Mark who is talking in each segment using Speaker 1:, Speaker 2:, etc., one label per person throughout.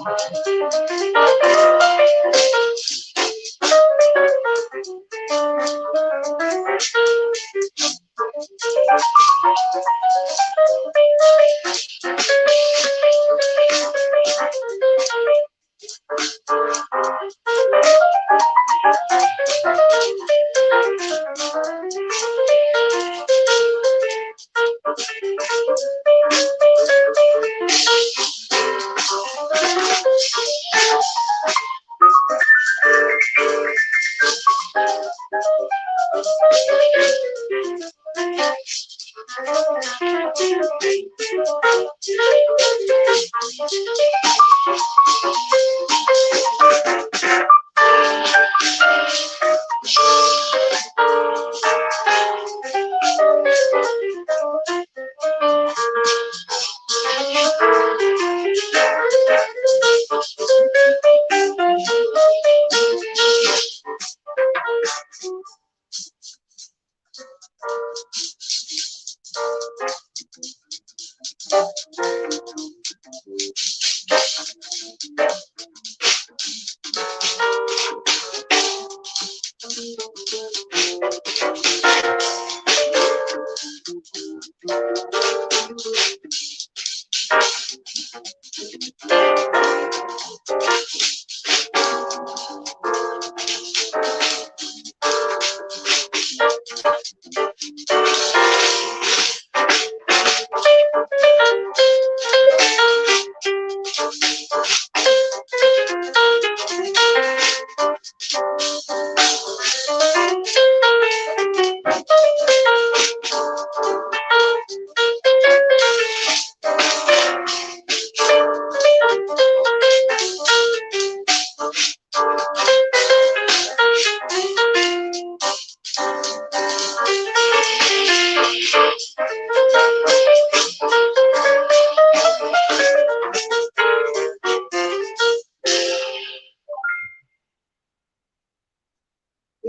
Speaker 1: Good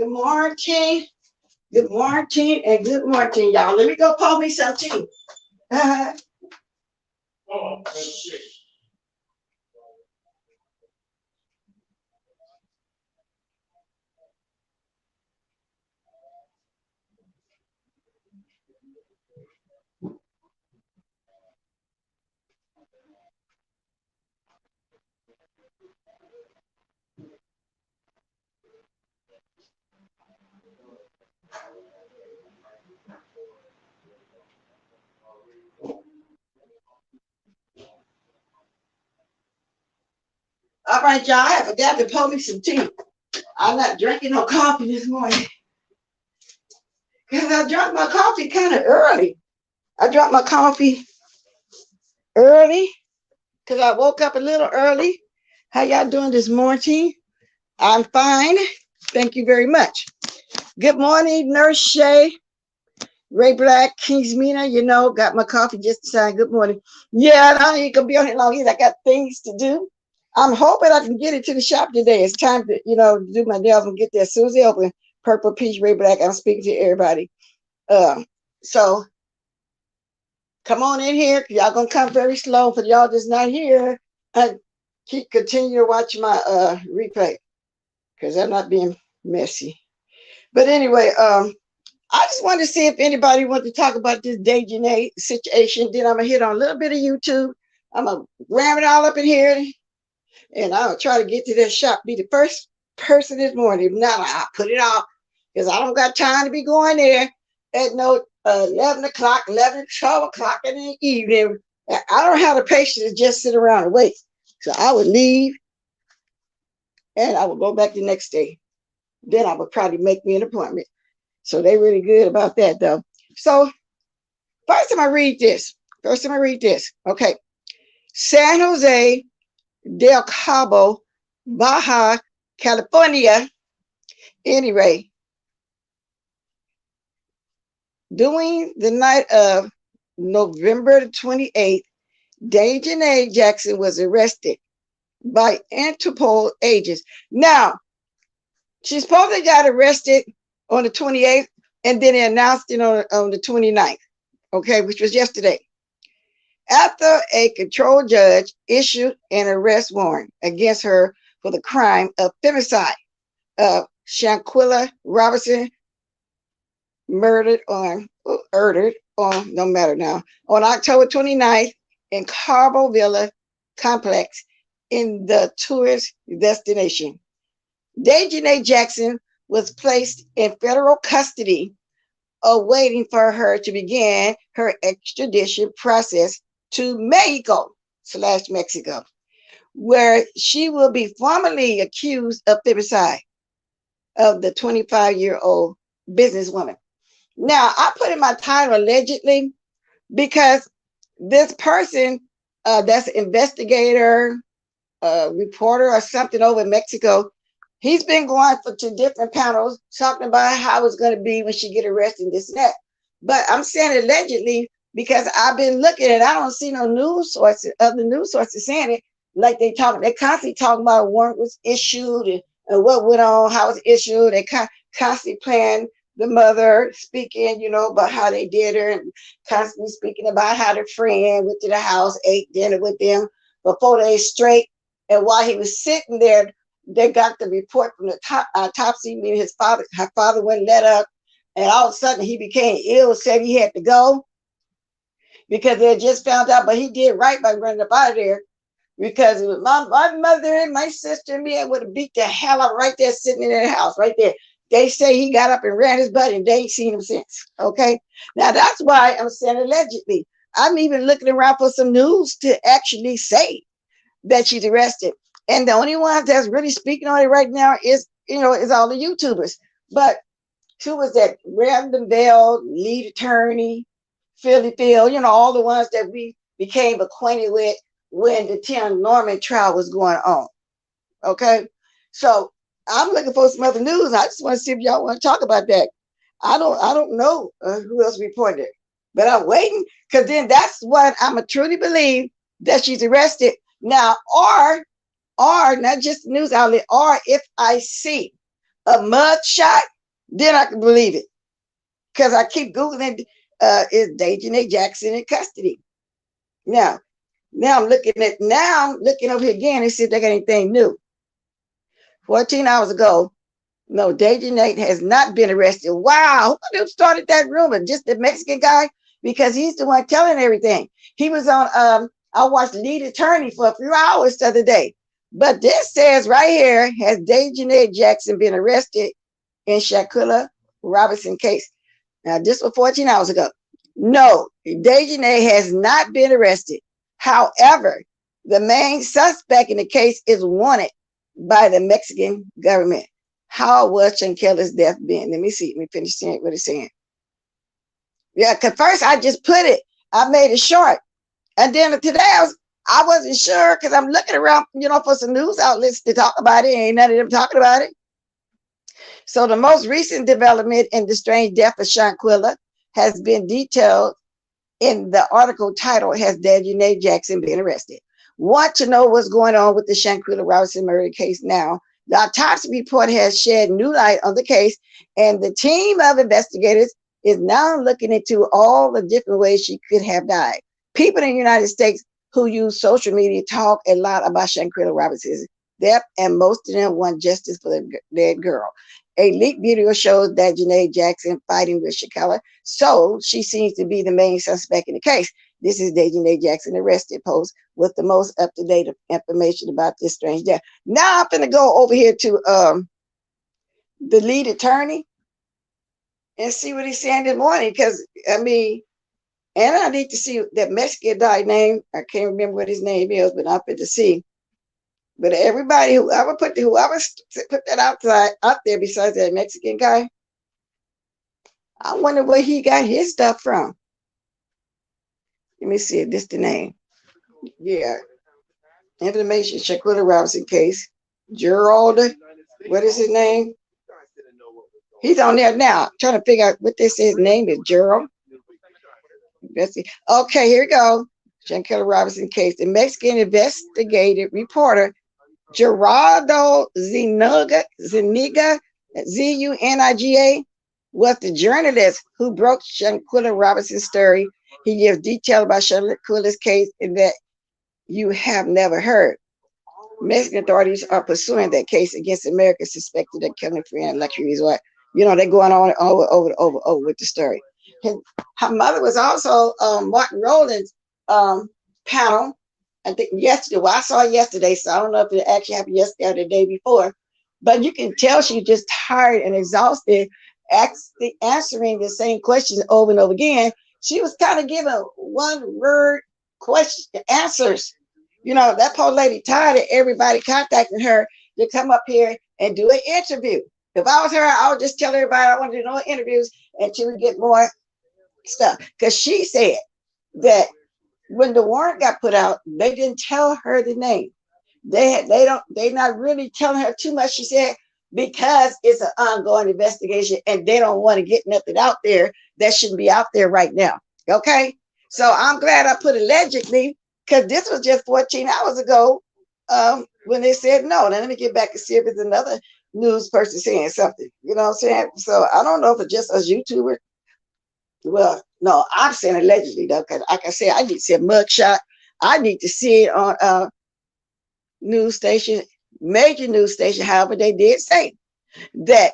Speaker 1: morning. Good morning and good morning, y'all. Let me go pour me some tea. All right, y'all. I forgot to pour me some tea. I'm not drinking no coffee this morning because I drank my coffee kind of early. I drank my coffee early because I woke up a little early. How y'all doing this morning? I'm fine. Thank you very much. Good morning, Nurse Shay. Ray Black, Kings Mina, you know, got my coffee just in time. Good morning. Yeah, I ain't gonna be on here long either. I got things to do. I'm hoping I can get it to the shop today. It's time to, do my nails and get there as soon as they open. Purple Peach, Ray Black. I'm speaking to everybody. So come on in here. Y'all gonna come very slow for y'all that's not here. Continue to watch my replay because I'm not being messy. But anyway, I just wanted to see if anybody wanted to talk about this Daejhanae situation. Then I'm going to hit on a little bit of YouTube. I'm going to ram it all up in here. And I'll try to get to that shop, be the first person this morning. If not, I'll put it off because I don't got time to be going there at 11 o'clock, 11, 12 o'clock in the evening. I don't have the patience to just sit around and wait. So I would leave and I would go back the next day. Then I would probably make me an appointment. So they really good about that, though. So first time I read this. Okay. San Jose del Cabo, Baja California. Anyway, during the night of November the 28th, Daejhanae Jackson was arrested by Interpol agents. Now, she supposedly got arrested on the 28th, and then they announced it on the 29th, okay, which was yesterday. after a control judge issued an arrest warrant against her for the crime of femicide of Shanquella Robinson, no matter now, on October 29th in Carbo Villa complex in the tourist destination. Daejhanae Jackson was placed in federal custody, awaiting for her to begin her extradition process to Mexico, where she will be formally accused of femicide of the 25-year-old businesswoman. Now, I put in my title allegedly because this person, that's an investigator, reporter or something over in Mexico, he's been going to different panels talking about how it's going to be when she get arrested and this and that. But I'm saying allegedly because I've been looking and I don't see no news sources, other news sources saying it like they constantly talking about a warrant was issued and what went on, how it was issued. They constantly playing the mother speaking, about how they did her and constantly speaking about how their friend went to the house, ate dinner with them for 4 days straight. And while he was sitting there, they got the report from the autopsy, meaning her father wouldn't let up. And all of a sudden he became ill, said he had to go because they had just found out, but he did right by running up out of there because it was my mother and my sister and me. I would have beat the hell out right there sitting in their house right there. They say he got up and ran his butt and they ain't seen him since. Okay. Now that's why I'm saying allegedly. I'm even looking around for some news to actually say that she's arrested. And the only ones that's really speaking on it right now is all the YouTubers. But who was that? Random Bell, lead attorney, Philly Phil, all the ones that we became acquainted with when the Tim Norman trial was going on. Okay. So I'm looking for some other news. I just want to see if y'all want to talk about that. I don't know who else reported it, but I'm waiting because then that's what I'm a truly believe that she's arrested now, or not just the news outlet, or if I see a mug shot, then I can believe it because I keep Googling is Daejhanae Jackson in custody. Now I'm looking over here again and see if they got anything new. 14 hours ago, no, Daejhanae has not been arrested. Wow, who started that rumor? Just the Mexican guy? Because he's the one telling everything. He was on, I watched Lead Attorney for a few hours the other day. But this says right here, has Daejhanae Jackson been arrested in Shanquella Robinson case? Now, this was 14 hours ago. No, Daejhanae has not been arrested. However, the main suspect in the case is wanted by the Mexican government. How was Shanquella's death been? Let me see. Let me finish saying what it's saying. Yeah, because first I just put it. I made it short. And then today I wasn't sure because I'm looking around, for some news outlets to talk about it. Ain't none of them talking about it. So the most recent development in the strange death of Shanquella has been detailed in the article titled, Has Daejhanae Jackson Been Arrested? Want to know what's going on with the Shanquella Robinson murder case now? The autopsy report has shed new light on the case, and the team of investigators is now looking into all the different ways she could have died. People in the United States who use social media talk a lot about Shanquella Robinson's death, and most of them want justice for the dead girl. A leaked video shows that Daejhanae Jackson fighting with Shanquella, so she seems to be the main suspect in the case. This is Daejhanae Jackson arrested post with the most up-to-date information about this strange death. Now I'm going to go over here to the lead attorney and see what he's saying this morning, because and I need to see that Mexican guy name. I can't remember what his name is, but I'm fit to see. But everybody, whoever put that out there besides that Mexican guy, I wonder where he got his stuff from. Let me see if this the name. Yeah. Information, Shanquella Robinson case. Gerald, what is his name? He's on there now. Trying to figure out what they say his name is. Gerald. Let's see. Okay, here we go. Shanquella Robinson case. The Mexican investigative reporter Gerardo Zuniga, Zuniga, was the journalist who broke Shanquella Robinson's story He gives detail about Charlotte Cooley's case in that you have never heard. Mexican authorities are pursuing that case against Americans suspected of killing a friend luxury resort. You know, they're going on over with the story. Her mother was also Martin Rowland's panel. I think yesterday. Well, I saw it yesterday, so I don't know if it actually happened yesterday or the day before. But you can tell she's just tired and exhausted, answering the same questions over and over again. She was kind of giving one-word question answers. You know, that poor lady tired of everybody contacting her to come up here and do an interview. If I was her, I would just tell everybody I wanted to do no interviews, and she would get more stuff. Because she said that when the warrant got put out, they didn't tell her the name. They not really telling her too much, she said, because it's an ongoing investigation and they don't want to get nothing out there that shouldn't be out there right now. Okay. So I'm glad I put allegedly, because this was just 14 hours ago when they said no. Now let me get back and see if it's another news person saying something. You know what I'm saying? So I don't know if it's just us YouTubers. Well, no, I'm saying allegedly though, because like I said, I need to see a mugshot. I need to see it on news station, major news station. However, they did say that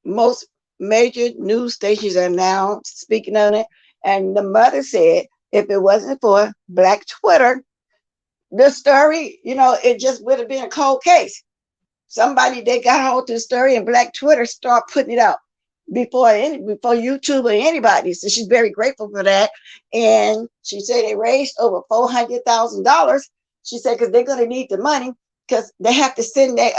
Speaker 1: most major news stations are now speaking on it. And the mother said, if it wasn't for Black Twitter, the story, you know, it just would have been a cold case. Somebody, they got hold to the story and Black Twitter start putting it out before YouTube or anybody. So she's very grateful for that. And she said they raised over $400,000. She said, because they're going to need the money because they have to send their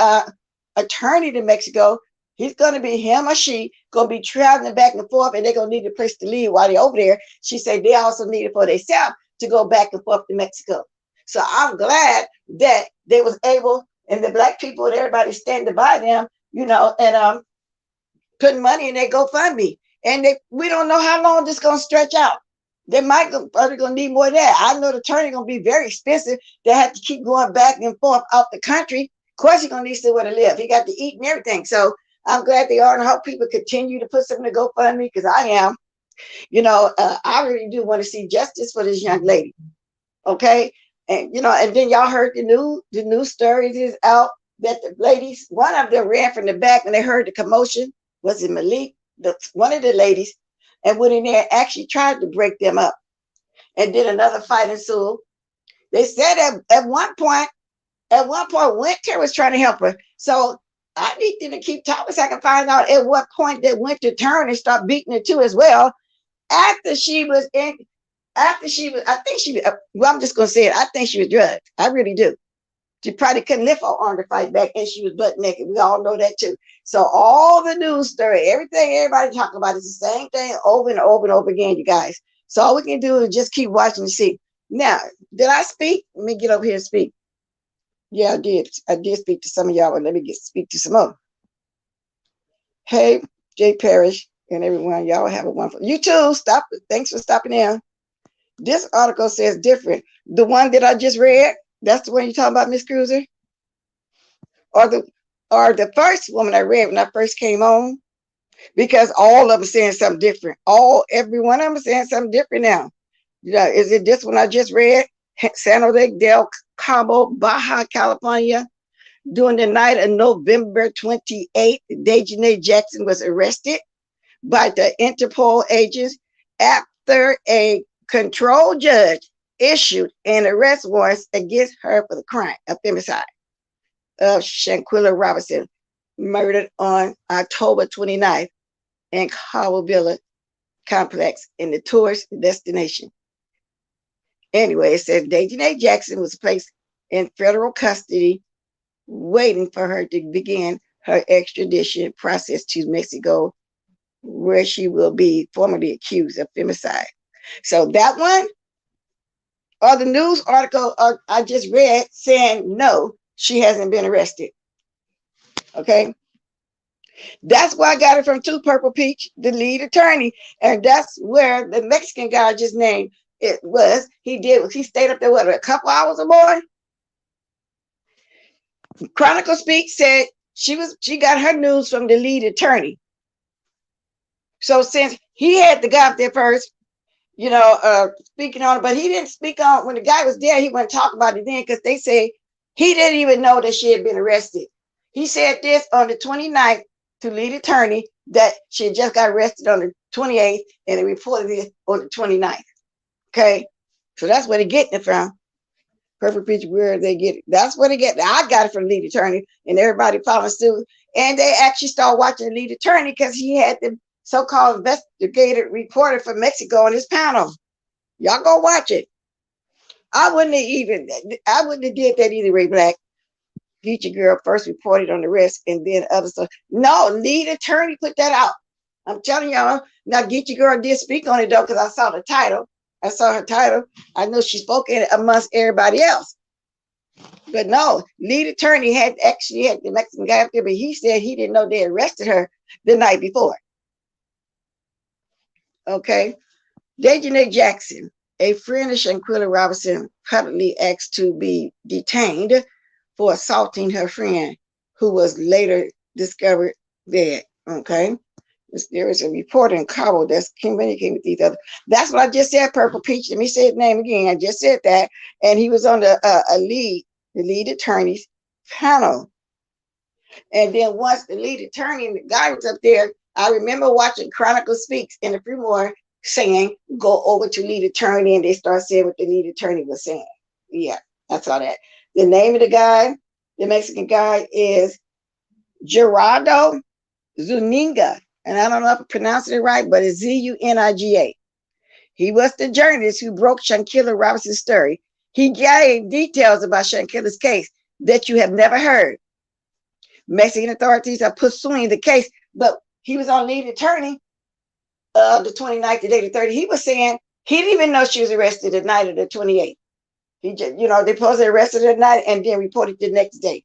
Speaker 1: attorney to Mexico. He's going to be, him or she, going to be traveling back and forth, and they're going to need a place to live while they're over there. She said they also need it for themselves to go back and forth to Mexico. So I'm glad that they was able, and the Black people and everybody standing by them, you know, and putting money in their GoFundMe. And we don't know how long this is going to stretch out. They might probably going to need more of that. I know the attorney going to be very expensive. They have to keep going back and forth out the country. Of course, he's going to need somewhere to live. He got to eat and everything. So I'm glad they are, and I hope people continue to put something to GoFundMe, because I am. You know, I really do want to see justice for this young lady. Okay. And, you know, and then y'all heard the news stories is out that the ladies, one of them ran from the back when they heard the commotion. Was it Malik? One of the ladies, and went in there and actually tried to break them up. And then another fight ensued. They said at one point, Winter was trying to help her. So I need them to keep talking so I can find out at what point that Winter turned and start beating her too as well. I think she was, well, I'm just going to say it. I think she was drugged. I really do. She probably couldn't lift her arm to fight back, and she was butt naked. We all know that too. So all the news story, everything everybody talking about is the same thing over and over and over again, you guys. So all we can do is just keep watching and see. Now, did I speak? Let me get over here and speak. Yeah, I did. I did speak to some of y'all, but let me speak to some more. Hey, Jay Parrish and everyone, y'all have a wonderful. You too. Stop. Thanks for stopping in. This article says different. The one that I just read, that's the one you're talking about, Miss Cruiser? Or the first woman I read when I first came on? Because all of them saying something different. Every one of them saying something different now. Yeah, is it this one I just read? San Jose del Cabo, Baja California. During the night of November 28th, Daejhanae Jackson was arrested by the Interpol agents after a control judge issued an arrest warrant against her for the crime of femicide of Shanquilla Robinson, murdered on October 29th in Cabo Villa complex in the tourist destination. Anyway, it says Daejhanae Jackson was placed in federal custody, waiting for her to begin her extradition process to Mexico, where she will be formally accused of femicide. So that one, or the news article I just read saying no, she hasn't been arrested. Okay. That's why I got it from Two Purple Peach, the lead attorney. And that's where the Mexican guy just named it was. He stayed up there, what, a couple hours or more? Chronicle Speak said she got her news from the lead attorney. So since he had to go up there first, speaking on it, but he didn't speak on when the guy was there. He wouldn't talk about it then because they say he didn't even know that she had been arrested. He said this on the 29th to lead attorney that she had just got arrested on the 28th and they reported it on the 29th. Okay, so that's where they're getting it from. Perfect picture where they get it. That's where they get it. I got it from the lead attorney and everybody following suit. And they actually started watching the lead attorney because he had the so-called investigative reporter from Mexico on his panel. Y'all go watch it. I wouldn't have did that either way, Black. Geechee Girl first reported on the arrest and then other stuff. No, lead attorney put that out. I'm telling y'all. Now Geechee Girl did speak on it though, because I saw the title. I saw her title. I know she spoke in it amongst everybody else. But no, lead attorney had the Mexican guy up there, but he said he didn't know they arrested her the night before. Okay. Daejhanae Jackson, a friend of Shanquella Robinson, publicly asked to be detained for assaulting her friend, who was later discovered dead. Okay. There is a reporter in Cabo that's communicating with these other. That's what I just said, Purple Peach. Let me say his name again. I just said that. And he was on the lead attorney's panel. And then once the lead attorney and the guy was up there, I remember watching Chronicle Speaks and a few more saying, go over to lead attorney, and they start saying what the lead attorney was saying. Yeah, that's all that. The name of the guy, the Mexican guy, is Gerardo Zuniga. And I don't know if I'm pronouncing it right, but it's Zuniga. He was the journalist who broke Shanquella Robinson's story. He gave details about Shankella's case that you have never heard. Mexican authorities are pursuing the case, but he was on lead attorney the 29th, the day the 30th. He was saying he didn't even know she was arrested the night of the 28th. He just, they supposedly arrested her at night and then reported the next day.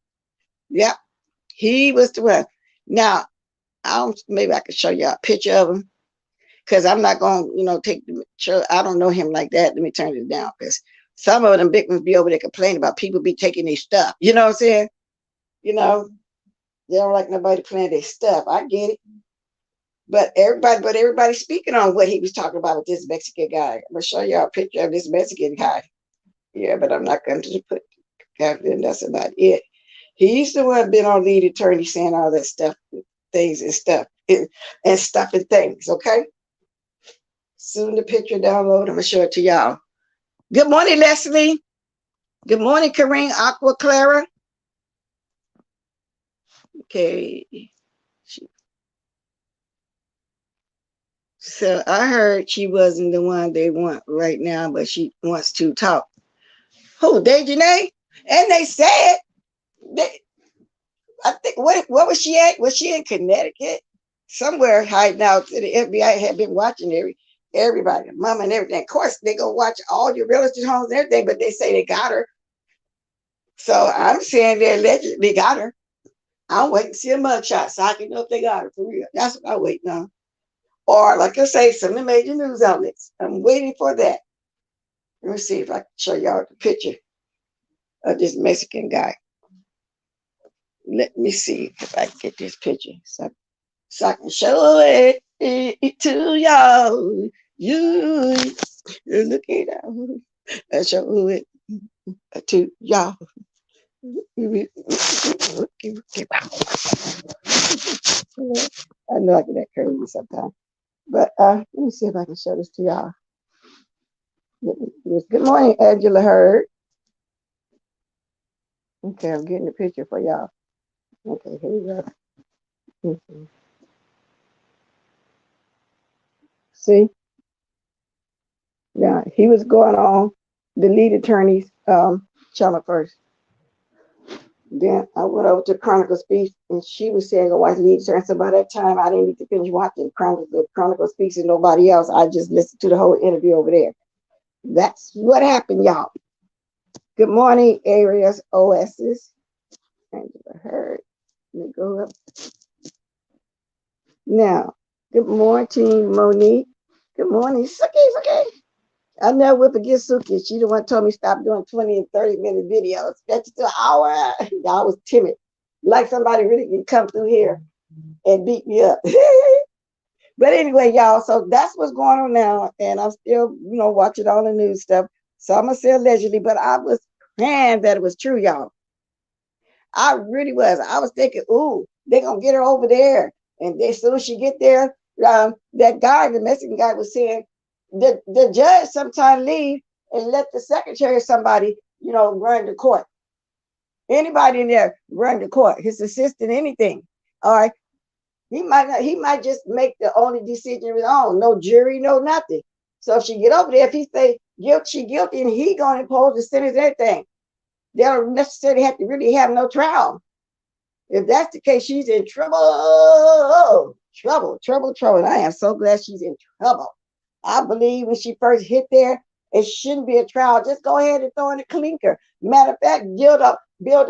Speaker 1: Yep, he was the one. Now, maybe I could show you a picture of him, because I'm not going to take the show. I don't know him like that. Let me turn it down, because some of them big ones be over there complaining about people be taking their stuff. You know what I'm saying? They don't like nobody playing their stuff. I get it. But everybody's speaking on what he was talking about with this Mexican guy. I'm going to show y'all a picture of this Mexican guy. Yeah, but I'm not going to put that in. That's about it. He's the one been on lead attorney saying all that stuff, things and stuff, and stuff and things, okay? Soon the picture download, I'm going to show it to y'all. Good morning, Leslie. Good morning, Kareem Aqua Clara. Okay. So I heard she wasn't the one they want right now, but she wants to talk. Who, Daejhanae? And they said, I think, what was she at? Was she in Connecticut? Somewhere hiding out. The FBI had been watching everybody, mama and everything. Of course, they go watch all your real estate homes and everything, but they say they got her. So I'm saying they allegedly got her. I'm waiting to see a mugshot so I can know if they got her for real. That's what I'm waiting on. Or, like I say, some of the major news outlets. I'm waiting for that. Let me see if I can show y'all the picture of this Mexican guy. Let me see if I can get this picture so I can show it to y'all. You look it out. I show it to y'all. I know I get that crazy sometimes. But let me see if I can show this to y'all. Good morning, Angela Hurd. Okay, I'm getting the picture for y'all. Okay, here we go. See? Yeah, he was going on the lead attorney's channel first. Then I went over to Chronicle Speaks, and she was saying, "Oh, watch lead attorney." So by that time, I didn't need to finish watching Chronicle Speaks and nobody else. I just listened to the whole interview over there. That's what happened, y'all. Good morning, Areas OSs. Angela Hurd. Let me go up. Now, good morning, Monique. Good morning, Suki. I never will forget Suki. She the one told me stop doing 20 and 30-minute videos. That's the hour. Y'all was timid. Like somebody really can come through here and beat me up. But anyway, y'all, so that's what's going on now. And I'm still, watching all the news stuff. So I'm going to say allegedly, but I was praying that it was true, y'all. I really was. I was thinking, ooh, they're going to get her over there. And as soon as she get there, that guy, the Mexican guy, was saying the judge sometimes leave and let the secretary, somebody, run the court. Anybody in there run the court, his assistant, anything. All right. He might just make the only decision of his own. No jury, no nothing. So if she get over there, if he say guilty, she guilty, and he gonna impose the sentence, everything. They don't necessarily have to really have no trial. If that's the case, she's in trouble. Trouble. I am so glad she's in trouble. I believe when she first hit there, it shouldn't be a trial. Just go ahead and throw in a clinker. Matter of fact, build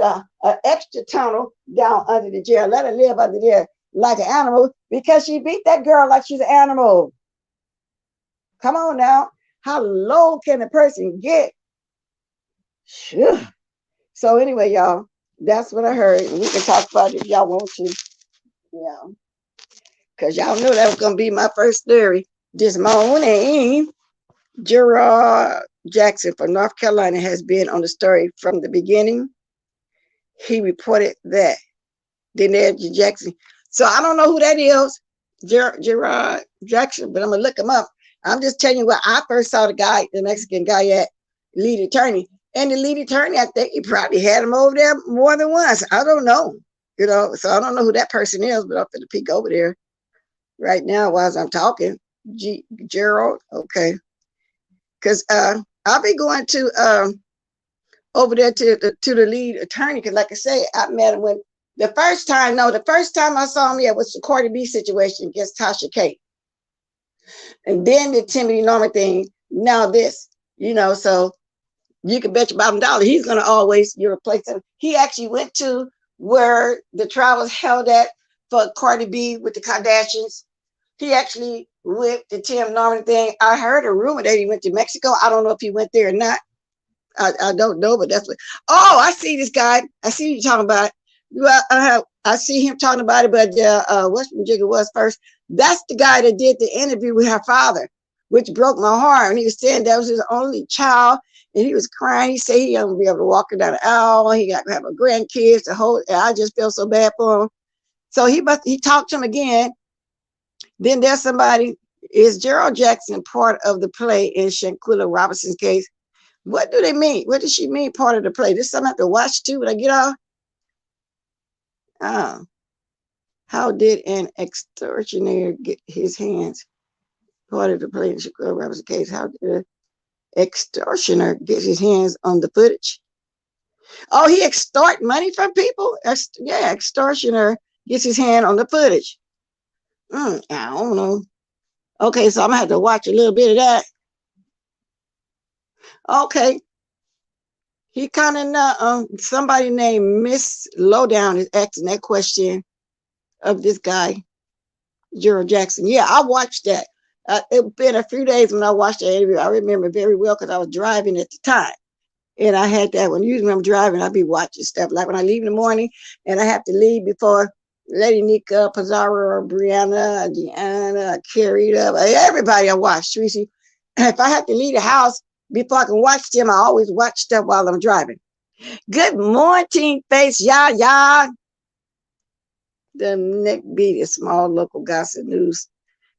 Speaker 1: a extra tunnel down under the jail. Let her live under there like an animal, because she beat that girl like she's an animal. Come on now. How low can a person get? Sure. So anyway, y'all, that's what I heard. And we can talk about it if y'all want to. Yeah. Because y'all knew that was going to be my first theory this morning. Gerard Jackson from North Carolina has been on the story from the beginning. He reported that Daejhanae Jackson. So I don't know who that is, Gerard Jackson, but I'm going to look him up. I'm just telling you what I first saw the Mexican guy at lead attorney. And the lead attorney, I think he probably had him over there more than once. I don't know, so I don't know who that person is, but I'm going to peek over there right now while I'm talking. Gerald, okay. Because I'll be going to over there to the lead attorney, because like I say, I met him when the first time I saw him, was the Cardi B situation against Tasha K. And then the Timothy Norman thing, now this, so you can bet your bottom dollar he's going to always replace him. He actually went to where the trial was held at for Cardi B with the Kardashians. He actually went to Tim Norman thing. I heard a rumor that he went to Mexico. I don't know if he went there or not. I don't know, but that's what. Oh, I see this guy. I see you talking about. Well, I see him talking about it, but Western Jigger was first. That's the guy that did the interview with her father, which broke my heart. And he was saying that was his only child, and he was crying. He said he don't be able to walk her down the aisle. He got to have a grandkids. I just feel so bad for him. So he talked to him again. Then there's somebody. Is Gerald Jackson part of the play in Shanquilla Robinson's case? What do they mean? What does she mean, part of the play? This is something I have to watch too when I get off. How did an extortioner get his hands? Part of the play in Shanquilla Robinson's case. How did an extortioner get his hands on the footage? Oh, he extort money from people? Yeah, extortioner gets his hand on the footage. I don't know. Okay, so I'm going to have to watch a little bit of that. Okay. He kind of know, somebody named Miss Lowdown is asking that question of this guy, Gerald Jackson. Yeah, I watched that. It's been a few days when I watched that interview. I remember very well because I was driving at the time. And I had that when usually I'm driving, I'll be watching stuff. Like when I leave in the morning and I have to leave before Lady Nika, Pizarro, Brianna, Deanna, Carita, everybody I watch, Tracy. If I have to leave the house before I can watch them, I always watch stuff while I'm driving. Good morning, face, y'all. The Nick Beat is small local gossip news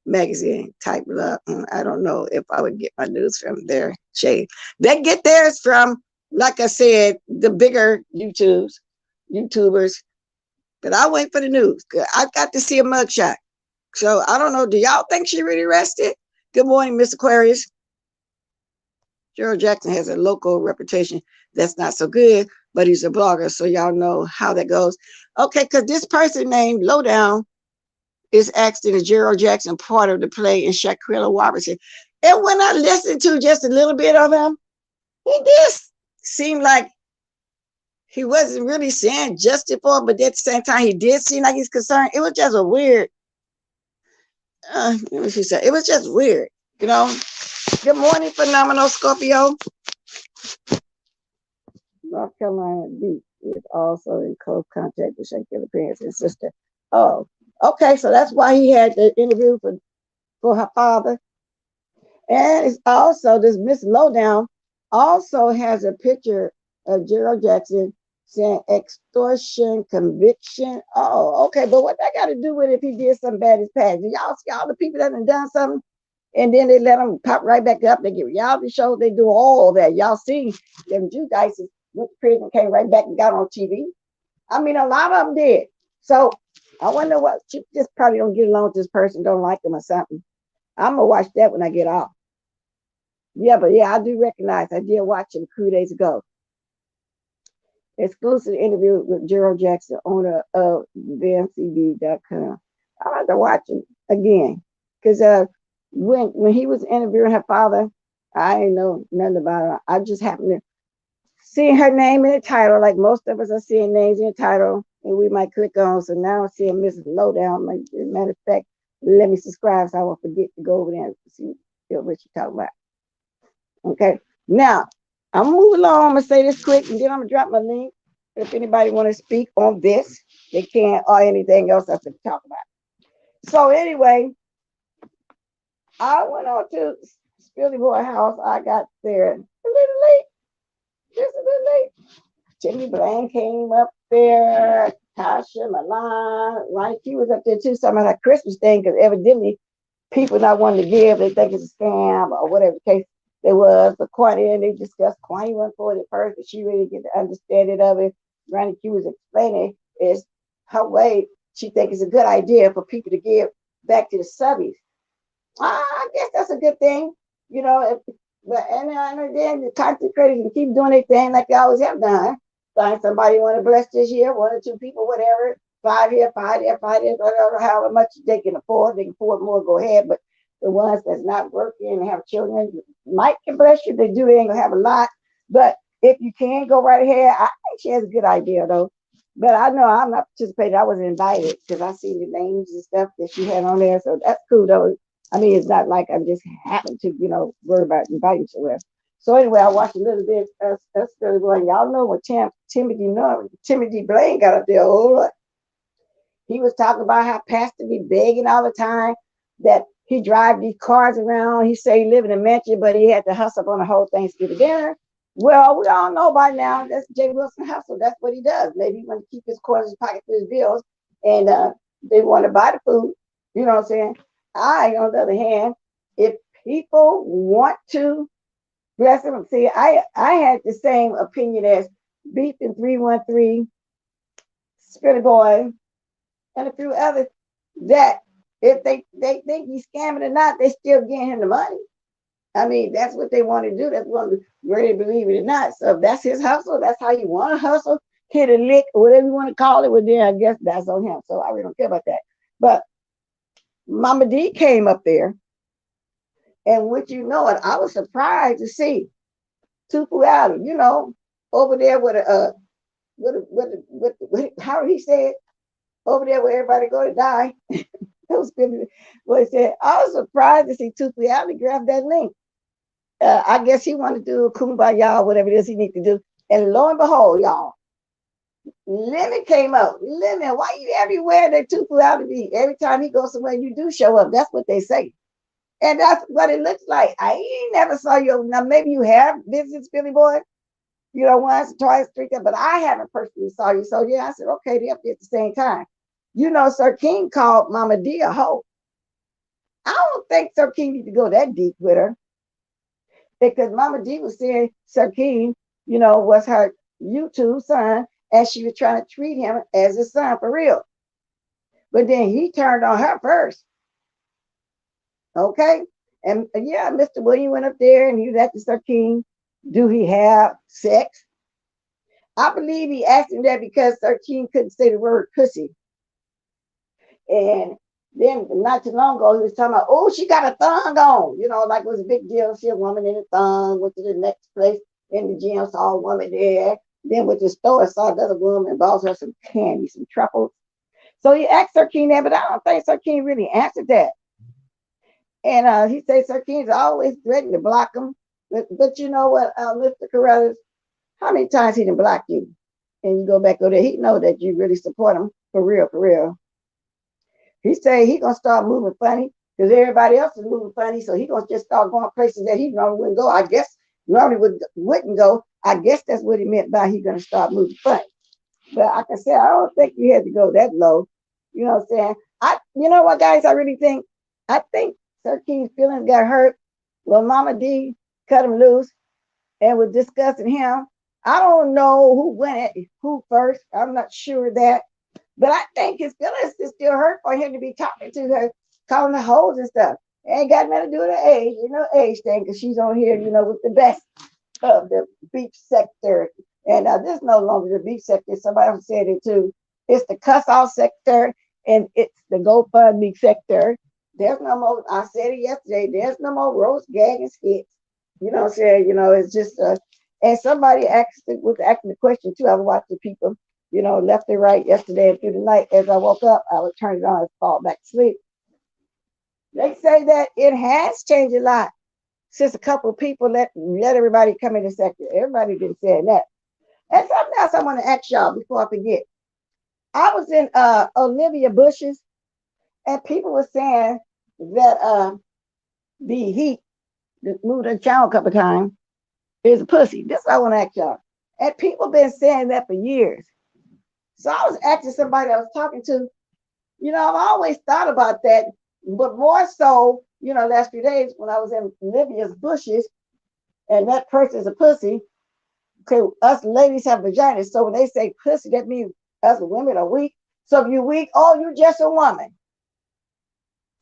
Speaker 1: magazine type love. I don't know if I would get my news from there. Shade. They get theirs from, like I said, the bigger YouTubers. But I wait for the news. I got to see a mugshot. So I don't know. Do y'all think she really arrested? Good morning, Miss Aquarius. Gerald Jackson has a local reputation that's not so good, but he's a blogger, so y'all know how that goes. Okay, because this person named Lowdown is asking the Gerald Jackson part of the play in Shanquilla Robinson. And when I listened to just a little bit of him, he did seem like he wasn't really saying justice for it, but at the same time, he did seem like he's concerned. It was just a weird, what she said. It was just weird, Good morning, phenomenal Scorpio. North Carolina Beach is also in close contact with Shanquilla parents and sister. Oh, okay. So that's why he had the interview for for her father. And it's also this Miss Lowdown also has a picture of Gerald Jackson saying extortion conviction. Oh, okay, but what that got to do with if he did something bad as past? Y'all see all the people that have done something, and then they let them pop right back up. They get reality shows. They do all that. Y'all see them Judices went to prison, came right back and got on TV. I mean, a lot of them did. So I wonder what she just probably don't get along with this person, don't like them or something. I'm gonna watch that when I get off. Yeah, but yeah, I do recognize. I did watch him 2 days ago. Exclusive interview with Gerald Jackson, owner of VMCB.com. I have to watch him again because when he was interviewing her father, I didn't know nothing about her. I just happened to see her name in the title, like most of us are seeing names in the title, and we might click on. So now I'm seeing Mrs. Lowdown. Like, as a matter of fact, let me subscribe so I won't forget to go over there and see what she's talking about. Okay, now I'm moving along. I'm gonna say this quick, and then I'm gonna drop my link. If anybody want to speak on this, they can, or anything else I can talk about. So anyway, I went on to Spilly Boy house. I got there a little late, just a little late. Jimmy Bland came up there. Tasha Milan, right? She was up there too. Some of that Christmas thing, because evidently people not wanting to give, they think it's a scam or whatever the case it was. But Courtney and they discussed Courtney went for it at first, but she really get the understanding of it. Granny Q was explaining is her way. She thinks it's a good idea for people to give back to the subbies. I guess that's a good thing, you know. And then the content creators can keep doing their thing like they always have done. Find somebody want to bless this year, 1 or 2 people, whatever. 5 here, 5 there, 5 there, whatever, however much they can afford more, go ahead. But the ones that's not working and have children might can bless you. They do, they ain't gonna have a lot. But if you can go right ahead, I think she has a good idea though. But I know I'm not participating. I was invited because I see the names and stuff that she had on there. So that's cool though. I mean, it's not like I just happen to, worry about inviting somewhere. So anyway, I watched a little bit of Study Boy. Y'all know what Timothy Blaine got up there. Oh, he was talking about how Pastor be begging all the time that he drive these cars around. He say he live in a mansion, but he had to hustle on the whole Thanksgiving dinner. Well, we all know by now that's Jay Wilson hustle. That's what he does. Maybe he want to keep his quarters in his pocket for his bills, and they want to buy the food. You know what I'm saying? On the other hand, if people want to bless them, see, I had the same opinion as Beef and 313, Spirit Boy, and a few others, that if they think he's scamming or not, they still getting him the money. I mean, that's what they want to do. That's what they really believe it or not. So if that's his hustle, that's how you want to hustle, hit a lick, or whatever you want to call it, well, then I guess that's on him. So I really don't care about that. But Mama D came up there, and what you know it, I was surprised to see Tupu Alley, over there with how he said, over there where everybody go to die. It was what he said. I was surprised to see Tupu Alley grab that link. I guess he wanted to do a kumbaya, whatever it is he need to do. And lo and behold, y'all, Lemon came out. Lemon, why you everywhere that Tupu Alley be? Every time he goes somewhere, you do show up. That's what they say. And that's what it looks like. I ain't never saw you. Now, maybe you have visited Philly Boy, once, twice, 3 times, but I haven't personally saw you. So, yeah, I said, okay, they're up there at the same time. Sir King called Mama D a hoe. I don't think Sir King need to go that deep with her, because Mama D was saying Sir King, was her YouTube son, and she was trying to treat him as a son for real. But then he turned on her first. Okay. And yeah, Mr. William went up there and he was asking Sir King, do he have sex? I believe he asked him that because Sir King couldn't say the word pussy. And then not too long ago, he was talking about, oh, she got a thong on, like it was a big deal. See a woman in a thong, went to the next place in the gym, saw a woman there. Then went to the store, saw another woman, bought her some candy, some truffles. So he asked Sir King that, but I don't think Sir King really answered that. And he said Sir King's always threatened to block him. But you know what, Mr. Carruthers, how many times he didn't block you? And you go back over there, he know that you really support him for real, for real. He say he gonna start moving funny. because everybody else is moving funny. So he gonna just start going places that he normally wouldn't go. I guess normally wouldn't go. I guess that's what he meant by he gonna start moving funny. But like I said, I don't think you had to go that low. You know what I'm saying? You know what, guys? I think Sir King's feelings got hurt when Mama D cut him loose and was discussing him. I don't know who went at who first. I'm not sure of that. But I think his feelings is still hurt for him to be talking to her, calling her hoes and stuff. It ain't got nothing to do with her age, age thing, because she's on here, with the best of the beef sector. And this is no longer the beef sector. Somebody else said it too. It's the cuss off sector and it's the GoFundMe sector. There's no more, I said it yesterday, there's no more roast, gag, and skits. You know what I'm saying? It's just, and somebody was asking the question too. I was watching people, left and right yesterday and through the night. As I woke up, I would turn it on and fall back to sleep. They say that it has changed a lot since a couple of people let everybody come in the sector. Everybody been saying that. And something else I want to ask y'all before I forget. I was in Olivia Bush's, and people were saying that the Heat, that moved the channel a couple of times, is a pussy. This is what I want to ask y'all. And people been saying that for years. So I was asking somebody I was talking to, I've always thought about that, but more so, last few days when I was in Olivia's Bushes, and that person is a pussy. Okay, us ladies have vaginas. So when they say pussy, that means us women are weak. So if you're weak, oh, you're just a woman.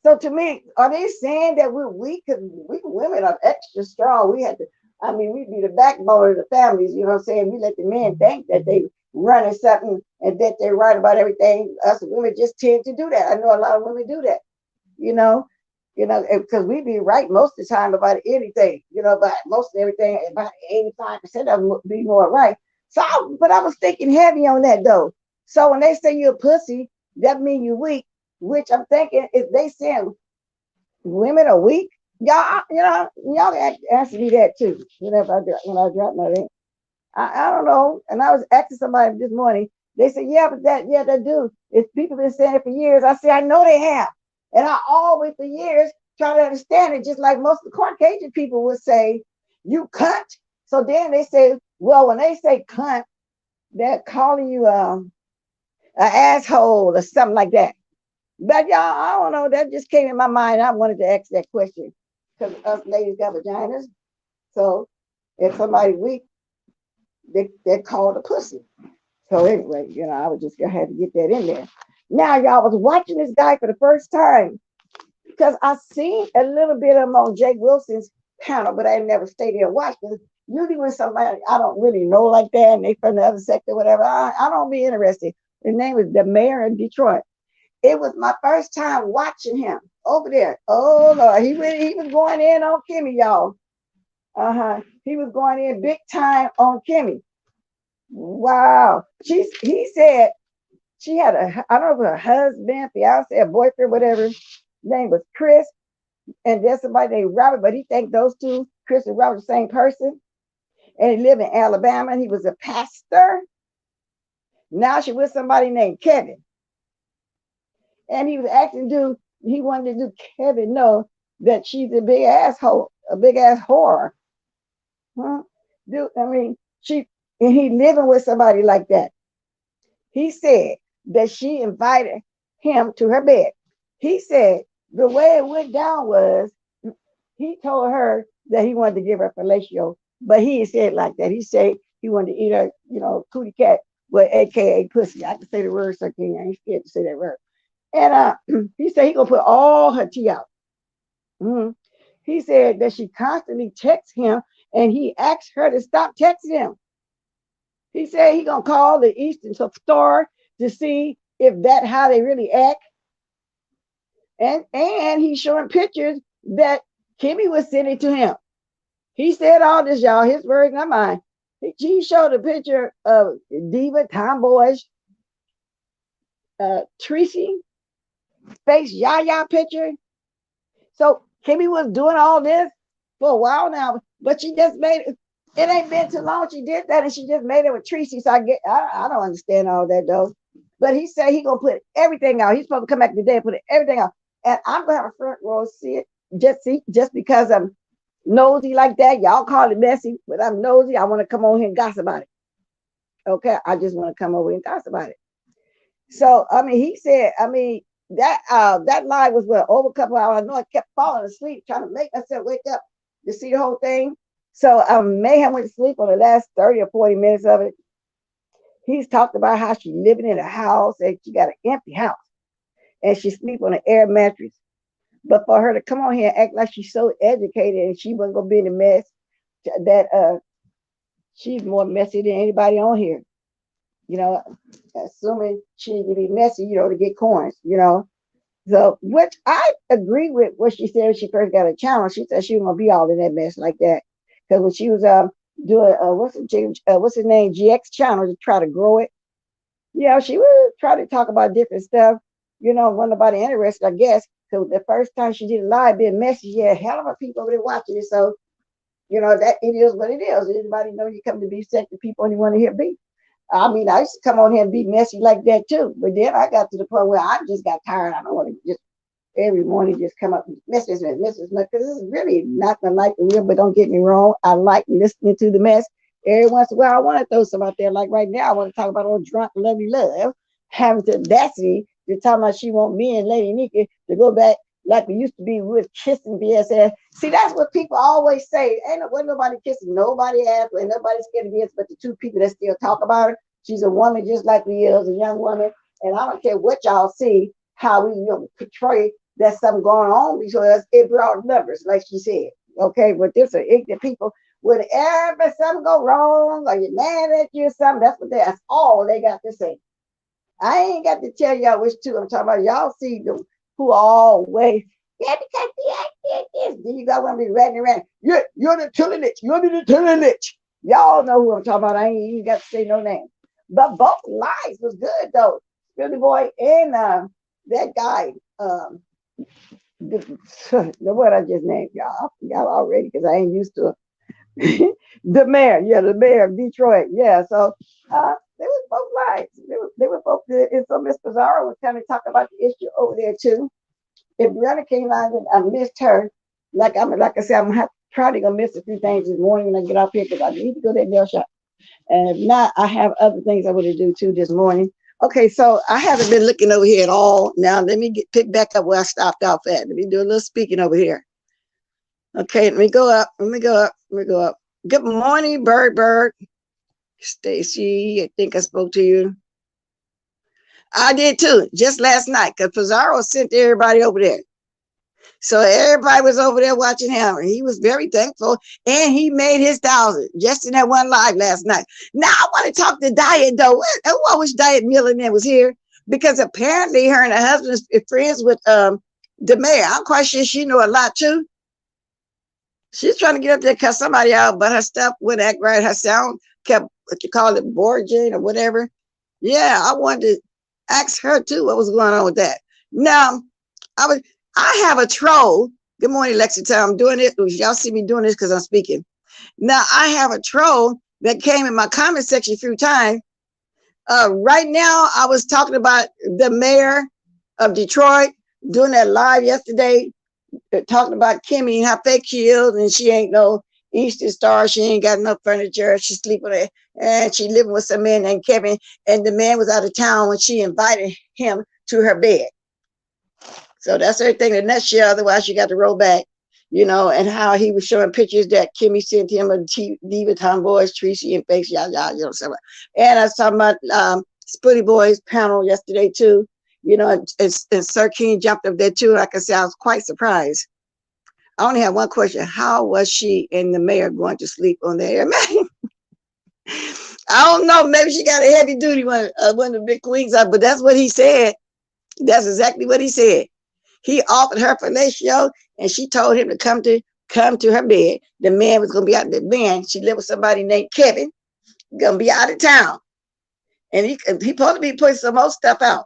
Speaker 1: So to me, are they saying that we're weak? Because we women are extra strong. We be the backbone of the families, you know what I'm saying? We let the men think that they running something and that they're right about everything. Us women just tend to do that. I know a lot of women do that, because we be right most of the time about anything, but most of everything, about 85% of them be more right. But I was thinking heavy on that though. So when they say you're a pussy, that means you're weak, which I'm thinking is they saying women are weak. Y'all, y'all answer me that too. When I drop my name. I don't know. And I was asking somebody this morning. They said, yeah, but that do. It's people been saying it for years. I said, I know they have. And I always for years try to understand it, just like most of the Caucasian people would say, you cunt. So then they say, well, when they say cunt, they're calling you an asshole or something like that. But y'all, I don't know. That just came in my mind. I wanted to ask that question because us ladies got vaginas. So if somebody's weak, they're called a pussy. So anyway, I would just had to get that in there. Now, y'all, was watching this guy for the first time because I seen a little bit of him on Jake Wilson's panel, but I never stayed there and watched it. Usually when somebody I don't really know like that and they from the other sector, whatever, I don't be interested. His name is the mayor of Detroit. It was my first time watching him over there. Oh Lord, he was going in on KIMMIE, y'all. He was going in big time on KIMMIE. Wow. He said she had I don't know if her husband, fiance, a boyfriend, whatever. His name was Chris. And there's somebody named Robert, but he think those two, Chris and Robert, the same person. And he lived in Alabama and he was a pastor. Now she with somebody named Kevin. And he was he wanted to do Kevin know that she's a big asshole, a big ass whore. Dude, and he living with somebody like that. He said that she invited him to her bed. He said the way it went down was he told her that he wanted to give her fellatio, but he didn't say it like that. He said he wanted to eat her, cootie cat, well, AKA pussy. I can say the word, so I ain't scared to say that word. And he said he gonna put all her tea out. He said that she constantly texts him and he asked her to stop texting him. He said he gonna call the Eastern Star to see if that's how they really act. And he's showing pictures that KIMMIE was sending to him. He said all this, y'all, his words, not mine. He showed a picture of diva, tomboyish, Tracy, face Yaya picture. So KIMMIE was doing all this for a while now, but she just made it. It ain't been too long she did that, and she just made it with Tracy. So I don't understand all that though. But he said he gonna put everything out. He's supposed to come back today and put everything out. and I'm gonna have a front row seat just because I'm nosy like that. Y'all call it messy, but I'm nosy. I want to come over here and gossip about it. Okay, I just want to come over and gossip about it. So I mean, he said, I mean, that live was what, over a couple hours. I know I kept falling asleep trying to make myself wake up to see the whole thing. So Mayhem went to sleep on the last 30 or 40 minutes of it. He's talked about how she's living in a house and she got an empty house and she sleep on an air mattress. But for her to come on here and act like she's so educated and she wasn't gonna be in a mess, that she's more messy than anybody on here. You know, assuming she needs to be messy, you know, to get coins, you know. So, which I agree with what she said when she first got a channel. She said she was gonna be all in that mess like that. Because when she was doing what's his name, GX channel to try to grow it, yeah, she would try to talk about different stuff, you know, wasn't nobody interested, I guess. Because the first time she did a live being messy, she had a hell of a people over there watching it. So, you know, that it is what it is. Anybody know you come to be set to people and you want to hear beef. I mean, I used to come on here and be messy like that too. But then I got to the point where I just got tired. I don't want to just every morning just come up and mess, because it's really nothing like the real. But don't get me wrong, I like listening to the mess. Every once in a while, I want to throw some out there. Like right now, I want to talk about old drunk lovely love having the audacity to talk about she want me and Lady Nika to go back like we used to be with kissing BS. See, that's what people always say. Wasn't nobody kissing nobody ass, and nobody scared of BS but the two people that still talk about her. She's a woman just like we is, a young woman. And I don't care what y'all see, how we portray that something going on because it brought numbers, like she said. Okay, but there's are ignorant people. Whenever something go wrong or you're mad at you or something, that's all they got to say. I ain't got to tell y'all which two I'm talking about. Y'all see them who always, yeah, because I did this. Then you got one be ratting around. You're the tilly lich. You're the tilly lich. Y'all know who I'm talking about. I ain't even got to say no name. But both lives was good though. Billy Boy and that guy, the what I just named y'all. I forgot already because I ain't used to it. The mayor of Detroit. Yeah, so they was both lives. They were both good. And so Miss Pizarro was kind of talking about the issue over there too. If Brianna came on, I missed her. Like I said, I'm probably gonna miss a few things this morning when I get off here because I need to go to that nail shop. And if not, I have other things I want to do too this morning. Okay, so I haven't been looking over here at all. Now let me pick back up where I stopped off at. Let me do a little speaking over here. Okay, let me go up. Good morning, Bird. Stacy, I think I spoke to you. I did too, just last night, because Pizarro sent everybody over there. So everybody was over there watching him, and he was very thankful, and he made his 1,000 just in that one live last night. Now I want to talk to Diet though. I wish Diet Millionaire was here, because apparently her and her husband is friends with the mayor. I'm quite sure she know a lot too. She's trying to get up there cuss somebody out, but her stuff wouldn't act right. Her sound kept, what you call it, Borgian or whatever. Yeah, I wanted to ask her too what was going on with that. Now, I have a troll. Good morning, Lexington. I'm doing it. Y'all see me doing this because I'm speaking. Now, I have a troll that came in my comment section a few times. Right now, I was talking about the mayor of Detroit doing that live yesterday, talking about KIMMIE and how fake she is, and she ain't no Eastern Star. She ain't got no furniture. She sleeping there, and she living with some man named Kevin, and the man was out of town when she invited him to her bed. So that's everything in a nutshell. Otherwise, you got to roll back, and how he was showing pictures that KIMMIE sent him of Diva Tomboys, Tracy, and Fakes, something. And I was talking about Spooty Boys panel yesterday too. And Sir King jumped up there too. Like I said, I was quite surprised. I only have one question. How was she and the mayor going to sleep on the air, man? I don't know. Maybe she got a heavy duty one of the big queens, but that's what he said. That's exactly what he said. He offered her fellatio, and she told him to come to her bed. The man was gonna be out. The man, she lived with somebody named Kevin, gonna be out of town, and he supposed to be putting some more stuff out.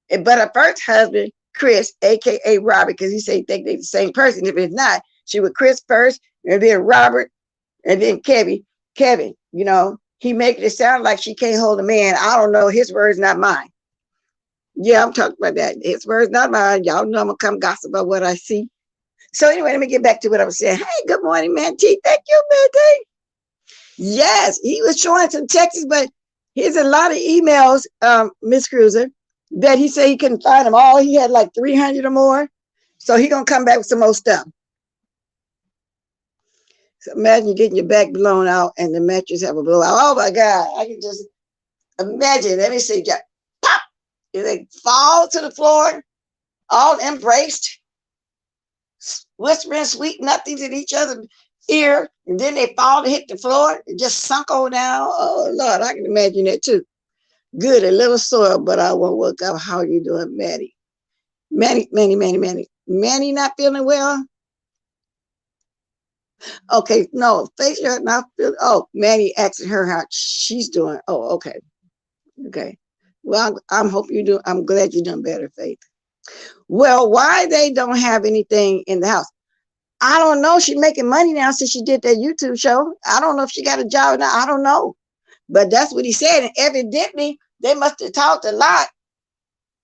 Speaker 1: But her first husband, Chris, aka Robert, because he said he think they the same person. If it's not, she with Chris first, and then Robert, and then Kevin. He making it sound like she can't hold a man. I don't know. His words, not mine. Yeah, I'm talking about that. His words, not mine. Y'all know I'm gonna come gossip about what I see. So anyway, let me get back to what I was saying. Hey, good morning, man. T. Thank you, man. T. Yes, he was showing some texts, but here's a lot of emails, Miss Cruiser, that he said he couldn't find them all. He had like 300 or more. So he gonna come back with some more stuff. So imagine getting your back blown out and the mattress have a blowout. Oh my God, I can just imagine. Let me see, just pop, and they fall to the floor, all embraced, whispering sweet nothings in each other's ear, and then they fall to hit the floor and just sunk on down. Oh Lord, I can imagine that too. Good, a little sore, but I won't wake up. How you doing, Maddie? Manny not feeling well? Okay, no, face her not feeling. Oh, Manny asking her how she's doing. Oh, okay. Okay. Well, I'm hope you do. I'm glad you're doing better, Faith. Well, why they don't have anything in the house? I don't know. She's making money now since she did that YouTube show. I don't know if she got a job now. I don't know. But that's what he said. And evidently, they must have talked a lot.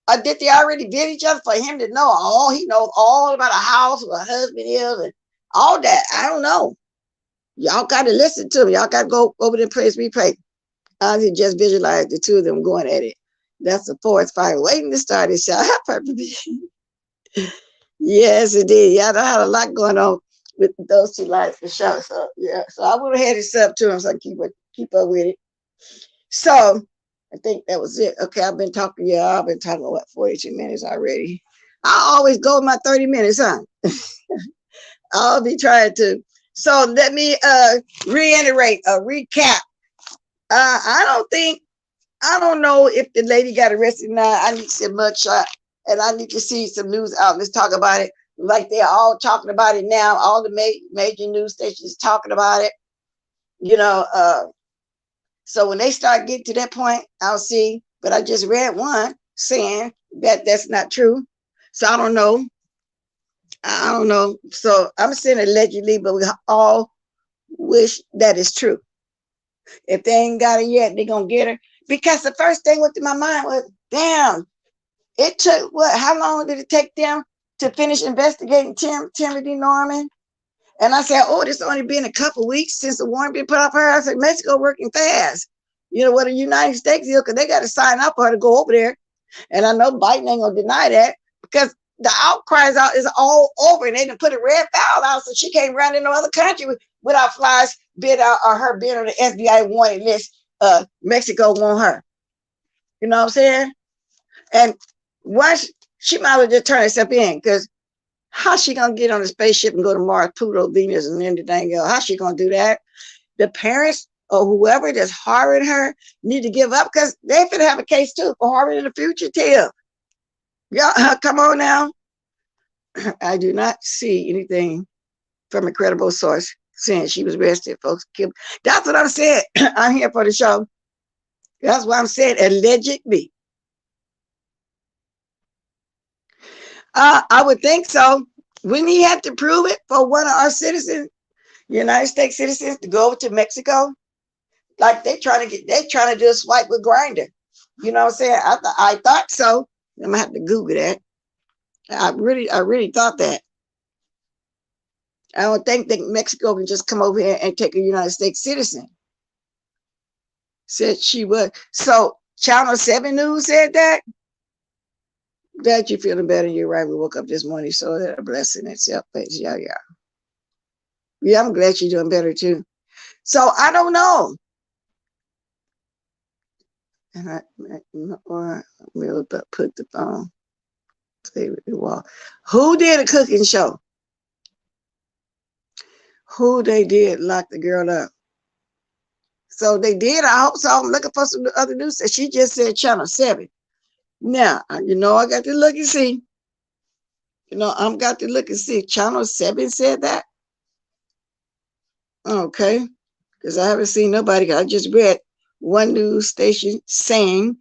Speaker 1: Or did they already bid each other for him to know all? He knows all about a house, where a husband is, and all that. I don't know. Y'all got to listen to me. Y'all got to go over there and praise replay. I can just visualize the two of them going at it. That's the forest fire waiting to start this show. Yes, it did. Y'all know had a lot going on with those two lights for sure. So yeah, so I would have had it up to him so I keep up with it. So I think that was it. Okay, I've been talking. Yeah, I've been talking about 42 minutes already. I always go with my 30 minutes, huh? I'll be trying to. So let me reiterate a recap. I don't know if the lady got arrested now. I need to see a mugshot, and I need to see some news outlets talk about it. Like they're all talking about it now. All the major news stations talking about it. You know, so when they start getting to that point, I'll see. But I just read one saying that that's not true. So I don't know. I don't know. So I'm saying allegedly, but we all wish that is true. If they ain't got it yet, they're going to get her. Because the first thing went through my mind was, damn, it took what? How long did it take them to finish investigating Timothy Norman? And I said, oh, this only been a couple weeks since the warrant been put up her. I said, Mexico working fast. You know what the United States is, because they got to sign up for her to go over there. And I know Biden ain't going to deny that because the outcries out is all over. And they done put a red file out so she can't run in no other country without flies bid out or her being on the FBI wanted list. Mexico want her. You know what I'm saying? And once she might as well just turn herself in, because how's she gonna get on a spaceship and go to Mars, Pluto, Venus, and anything else? How's she gonna do that? The parents or whoever that's harboring her need to give up, because they finna have a case too for harboring in the future too. Y'all, come on now. I do not see anything from a credible source saying she was arrested, folks. That's what I'm saying. I'm here for the show. That's why I'm saying allegedly. I would think so. Wouldn't he have to prove it for one of our citizens, United States citizens, to go over to Mexico? Like they trying to do a swipe with Grindr. You know what I'm saying? I thought so. I'm gonna have to Google that. I really thought that. I don't think that Mexico can just come over here and take a United States citizen. Said she would. So Channel 7 News said that. Glad you're feeling better. You're right. We woke up this morning, so that a blessing itself. Yeah. Yeah, I'm glad you're doing better too. So I don't know. And I will put the phone. Stay with the wall. Who did a cooking show? Who they did lock the girl up? So they did. I hope so. I'm looking for some other news. She just said Channel 7. Now, I got to look and see. I've got to look and see. Channel 7 said that? Okay. Because I haven't seen nobody. I just read one news station saying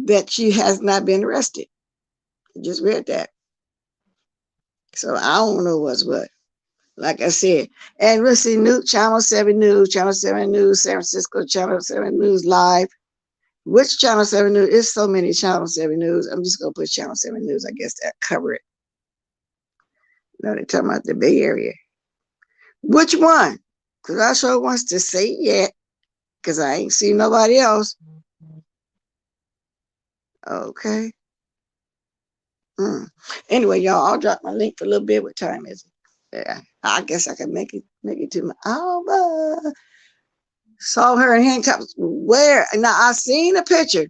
Speaker 1: that she has not been arrested. I just read that. So I don't know what's what. Like I said. And we'll see Channel 7 News, Channel 7 News, San Francisco, Channel 7 News Live. Which Channel 7 News? It's so many Channel 7 News. I'm just going to put Channel 7 News. I guess that cover it. No, they're talking about the Bay Area. Which one? Because I sure wants to say yet. Because I ain't seen nobody else. Okay. Anyway, y'all, I'll drop my link for a little bit. What time is it? Yeah, I guess I can make it to my Alba. Saw her in handcuffs. Where? Now I seen a picture,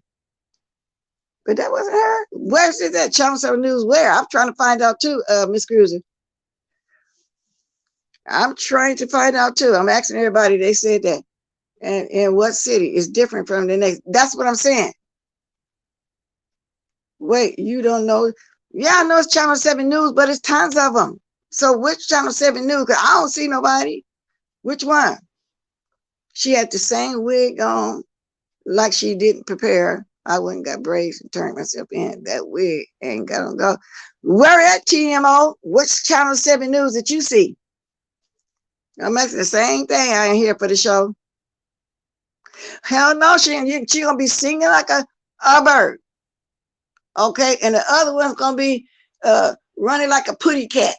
Speaker 1: but that wasn't her. Where's it at? Channel 7 News. Where? I'm trying to find out too, Miss Cruiser. I'm trying to find out too. I'm asking everybody. They said that. And what city is different from the next? That's what I'm saying. Wait, you don't know? Yeah, I know it's Channel 7 News, but it's tons of them. So which Channel 7 News? Because I don't see nobody. Which one? She had the same wig on, like she didn't prepare. I went and got braids and turned myself in. That wig ain't got to go. Where at TMO? Which Channel 7 News that you see? I'm asking the same thing. I ain't here for the show. Hell no, she gonna be singing like a bird. Okay, and the other one's gonna be running like a putty cat.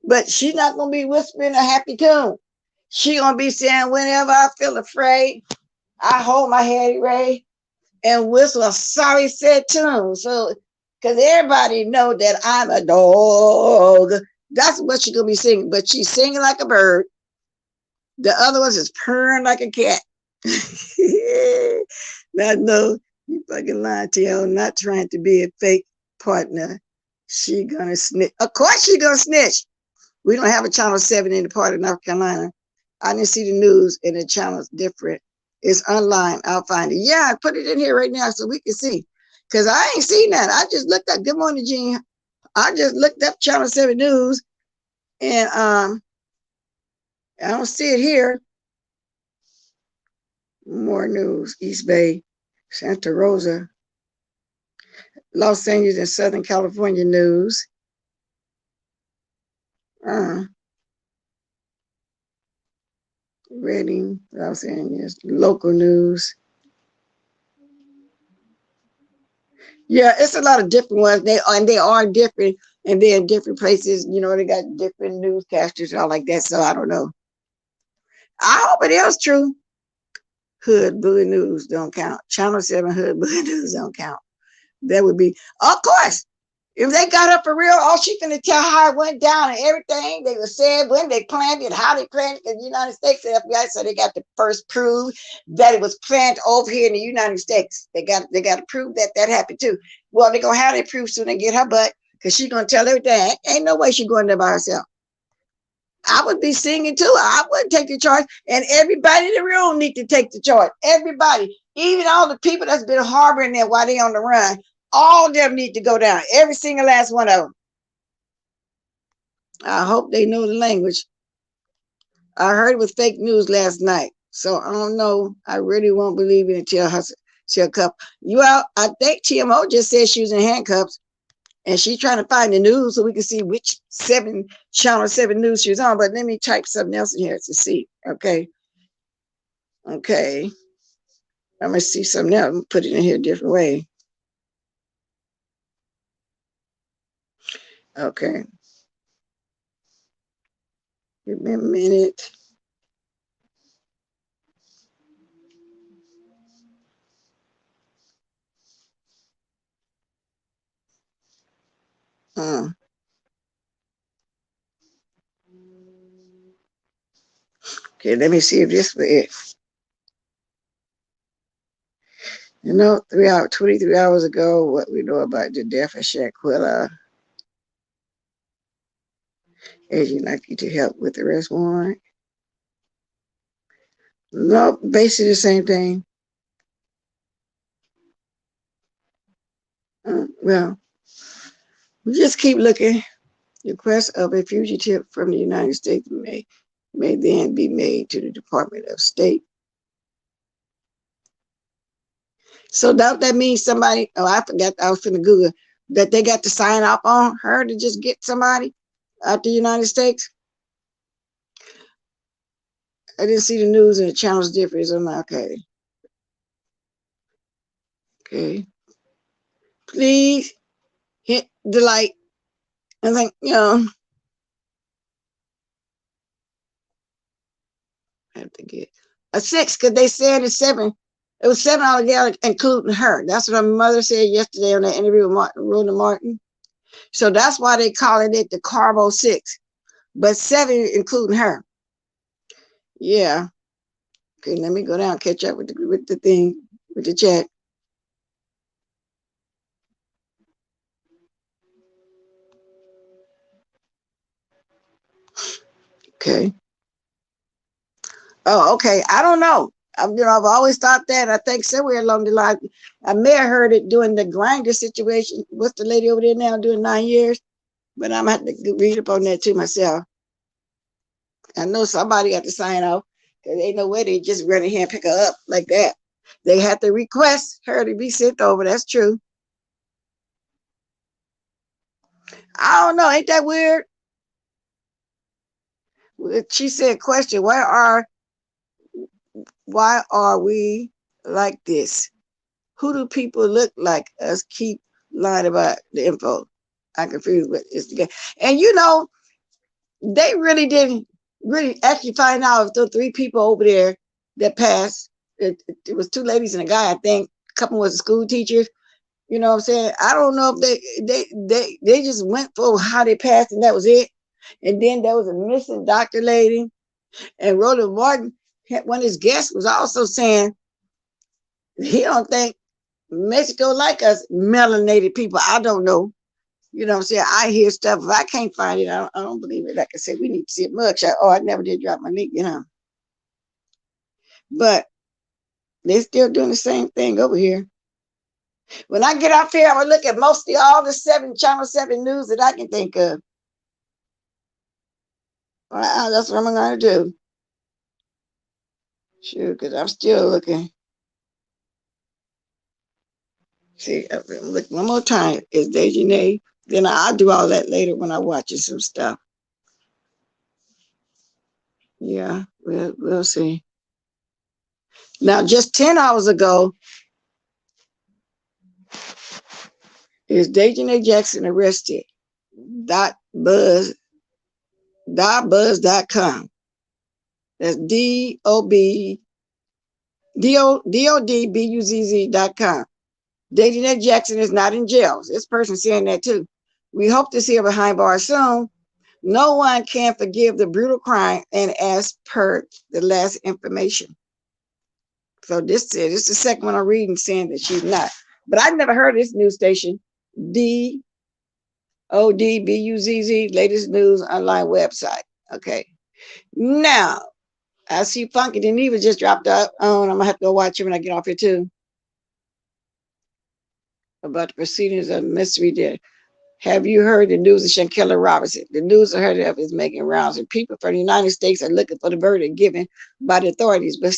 Speaker 1: But she's not gonna be whispering a happy tune. She gonna be saying, whenever I feel afraid, I hold my head erased and whistle a sorry sad tune. So, because everybody know that I'm a dog. That's what she's gonna be singing. But she's singing like a bird. The other one's is purring like a cat. Now, no, you fucking lying to you. I'm not trying to be a fake partner. She gonna snitch. Of course she gonna snitch. We don't have a Channel 7 in the part of North Carolina. I didn't see the news and the channel's different. It's online. I'll find it. Yeah, I put it in here right now so we can see. Because I ain't seen that. I just looked up, good morning, Jean. I just looked up Channel 7 News and I don't see it here. More news. East Bay, Santa Rosa, Los Angeles and Southern California news. Reading, Los Angeles, local news. Yeah, it's a lot of different ones. They are different, and they're in different places. You know, they got different newscasters and all like that. So I don't know. I hope it is true. Hood Bully News don't count. Channel 7 Hood Bully News don't count. That would be, of course, if they got up for real, all she finna tell how it went down and everything. They were said when they planned it, how they planned it, because the United States, the FBI, so they got to first prove that it was planned over here in the United States. They got to prove that that happened too. Well, they're gonna have that proof soon and get her butt, because she's gonna tell everything. Ain't no way she's going there by herself. I would be singing too. I wouldn't take the charge, and everybody in the room need to take the charge. Everybody, even all the people that's been harboring there while they on the run, all of them need to go down. Every single last one of them. I hope they know the language. I heard it was fake news last night, so I don't know. I really won't believe it until she'll come. Well, I think TMO just said she was in handcuffs, and she's trying to find the news so we can see which Channel 7 News she was on. But let me type something else in here to see. Okay. Okay. I'm gonna see something else. Put it in here a different way. Okay. Give me a minute. Okay, let me see if this was it. You know, 23 hours ago, what we know about the death of Shaquilla. Agent likely to help with the arrest warrant. No, basically the same thing. Well, we just keep looking. The request of a fugitive from the United States may then be made to the Department of State. So that means somebody, oh, I forgot, I was finna Google, that they got to sign off on her to just get somebody out the United States. I didn't see the news and the channel's different. So I'm like, okay. Okay. Please hit the like. I think, I have to get a 6 because they said it's 7. It was 7 altogether, including her. That's what her mother said yesterday on that interview with Rhoda Martin. So that's why they calling it the Carbo 6, but 7 including her. Yeah. Okay, let me go down and catch up with the thing, with the chat. Okay. Oh, okay. I don't know. I've always thought that. I think somewhere along the line, I may have heard it during the grinder situation. What's the lady over there now doing 9 years? But I'm going to have to read up on that too myself. I know somebody got to sign off because ain't no way they just run in here and pick her up like that. They had to request her to be sent over. That's true. I don't know. Ain't that weird? She said, question, why are we like this? Who do people look like us keep lying about the info? I'm confused with it's the and they really didn't really actually find out if the 3 people over there that passed. It was 2 ladies and a guy, I think. A couple was school teachers. You know what I'm saying? I don't know if they just went for how they passed and that was it. And then there was a missing doctor lady. And Rhoda Martin, one of his guests, was also saying he don't think Mexico like us melanated people. I don't know. You know what I'm saying? I hear stuff. If I can't find it, I don't believe it. Like I said, we need to see a mugshot. Oh, I never did drop my link, But they're still doing the same thing over here. When I get off here, I'm gonna look at mostly all the Channel 7 news that I can think of. That's what I'm gonna do. Sure, because I'm still looking. See, look one more time. Is Daejhanae? Then I'll do all that later when I watch some stuff. Yeah, we'll see. Now, just 10 hours ago, is Daejhanae Jackson arrested? Buzz.com. That's DODBUZZ.com. Daejhanae Jackson is not in jail. This person saying that too. We hope to see her behind bars soon. No one can forgive the brutal crime, and as per the last information. So this is the second one I'm reading saying that she's not. But I've never heard of this news station. DODBUZZ, latest news online website. Okay. Now, I see Funky Deneva just dropped up. Oh, and I'm going to have to go watch him when I get off here too. About the proceedings of mystery there. Have you heard the news of Shankella Robinson? The news I heard of is making rounds, and people from the United States are looking for the verdict given by the authorities. But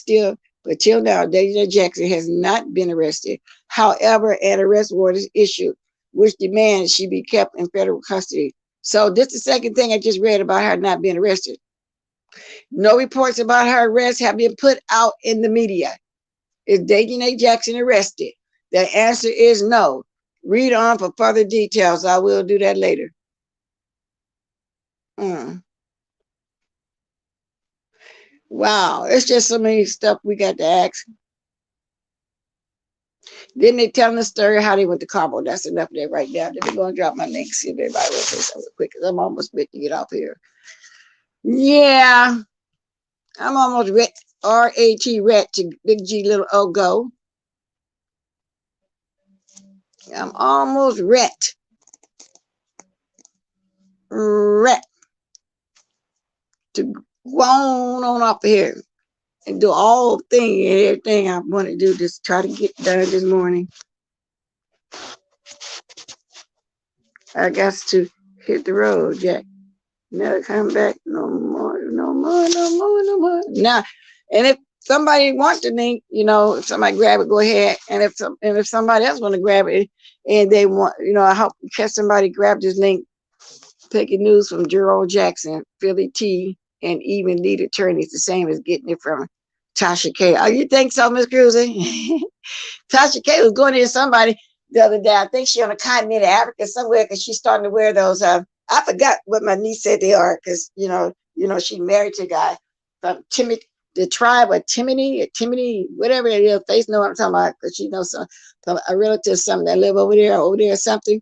Speaker 1: till now, Daejhanae Jackson has not been arrested. However, an arrest warrant is issued, which demands she be kept in federal custody. So this is the second thing I just read about her not being arrested. No reports about her arrest have been put out in the media. Is Daejhanae Jackson arrested? The answer is no. Read on for further details. I will do that later. Wow, it's just so many stuff we got to ask. Then they telling the story how they went to Cabo. That's enough of that right now. Then we're going to drop my link, see if everybody will say something quick, because I'm almost ready to get off here. Yeah, I'm almost ready. R-A-T, ret to big G, little O, go. I'm almost ret to go on off of here and do all thing and everything I want to do. Just try to get done this morning. I got to hit the road, Jack. Never come back no more, no more, no more, no more. Now, and if somebody wants the link, if somebody grab it, go ahead. And if somebody else want to grab it and they want, I hope catch somebody grab this link. Taking news from Jerome Jackson, Philly T, and even lead attorneys, the same as getting it from Tasha K. Oh, you think so, Miss Cruzy? Tasha K was going to somebody the other day. I think she on the continent of Africa somewhere because she's starting to wear those. I forgot what my niece said they are because she married to a guy from Timothy, the tribe of Timothy, whatever it is. Face know what I'm talking about because she knows some a relative something that live over there or something.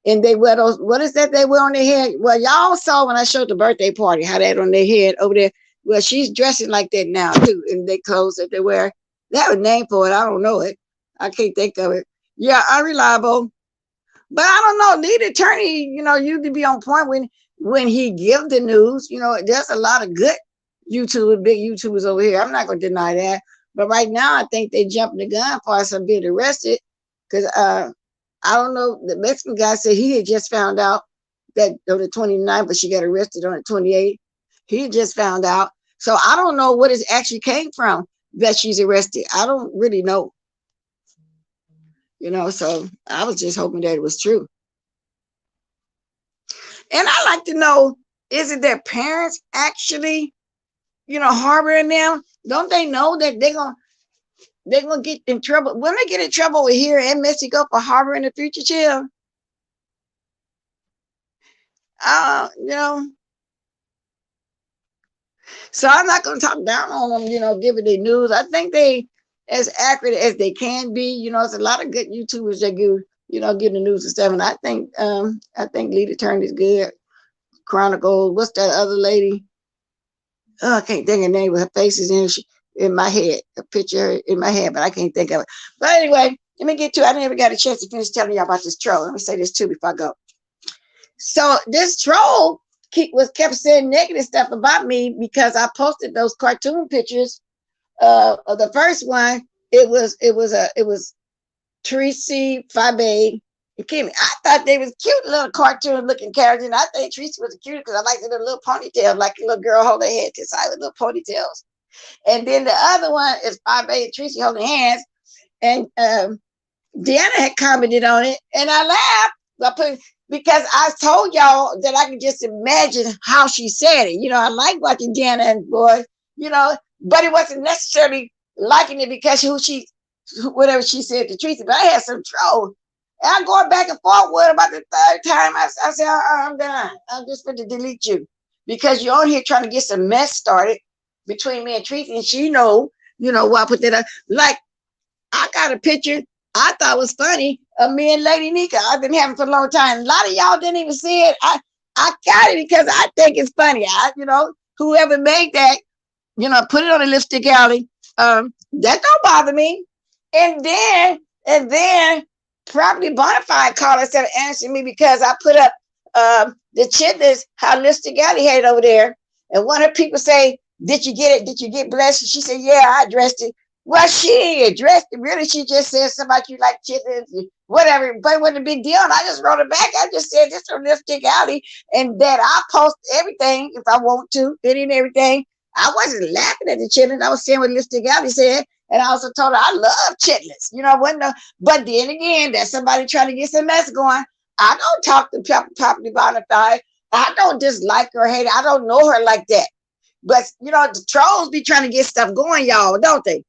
Speaker 1: And they wear those. What is that they wear on their head? Well, y'all saw when I showed the birthday party how that on their head over there. Well, she's dressing like that now too, and they clothes that they wear. That was name for it. I don't know it. I can't think of it. Yeah, unreliable. But I don't know. Lead attorney, used to be on point when he give the news. There's a lot of good big YouTubers over here. I'm not gonna deny that. But right now, I think they jumping the gun for us and being arrested because I don't know. The Mexican guy said he had just found out that on the 29th, but she got arrested on the 28th. He just found out. So I don't know what it actually came from that she's arrested. I don't really know. So I was just hoping that it was true. And I like to know, is it their parents actually, harboring them? Don't they know that they're gonna get in trouble? When they get in trouble over here in Mexico for harboring a future child? So I'm not gonna talk down on them, giving the news. I think they as accurate as they can be. It's a lot of good YouTubers that give the news and stuff. And I think Lead Attorney is good. Chronicle, what's that other lady? Oh, I can't think of her name, but her face is in my head, a picture in my head, but I can't think of it. But anyway, let me get to it. I never got a chance to finish telling you about this troll. Let me say this too before I go. So this troll kept saying negative stuff about me because I posted those cartoon pictures of the first one. It was Tracy, Fabe, and KIMMIE. I thought they was cute little cartoon looking characters. And I think Tracy was cute because I liked the little ponytail, like a little girl holding her head to the side with little ponytails. And then the other one is Fabe and Tracy holding hands. And Daejhanae had commented on it, and I laughed. Because I told y'all that I could just imagine how she said it. I like watching Daejhanae and boy, but it wasn't necessarily liking it because whatever she said to Tracy. But I had some troll. And I'm going back and forth with her about the third time. I said, I'm done. I'm just going to delete you because you're on here trying to get some mess started between me and Tracy. And she why I put that up. Like, I got a picture I thought was funny of me and Lady Nika. I've been having for a long time. A lot of y'all didn't even see it. I got it because I think it's funny. Whoever made that, put it on the lipstick alley. That don't bother me. And then probably Bonafide called instead of answering me because I put up the chitlins, how lipstick alley had it over there. And one of the people say, did you get it? Did you get blessed? And she said, yeah, I addressed it. Well, she ain't addressed it. Really, she just said something like you like chitlins, whatever. But it wasn't a big deal. And I just wrote it back. I just said this from Lipstick Alley and that I post everything if I want to, any and everything. I wasn't laughing at the chitlins. I was saying what Lipstick Alley said. And I also told her I love chitlins. But then again, there's somebody trying to get some mess going. I don't talk to Property Bonafide. I don't dislike her or hate her. I don't know her like that. But, the trolls be trying to get stuff going, y'all, don't they?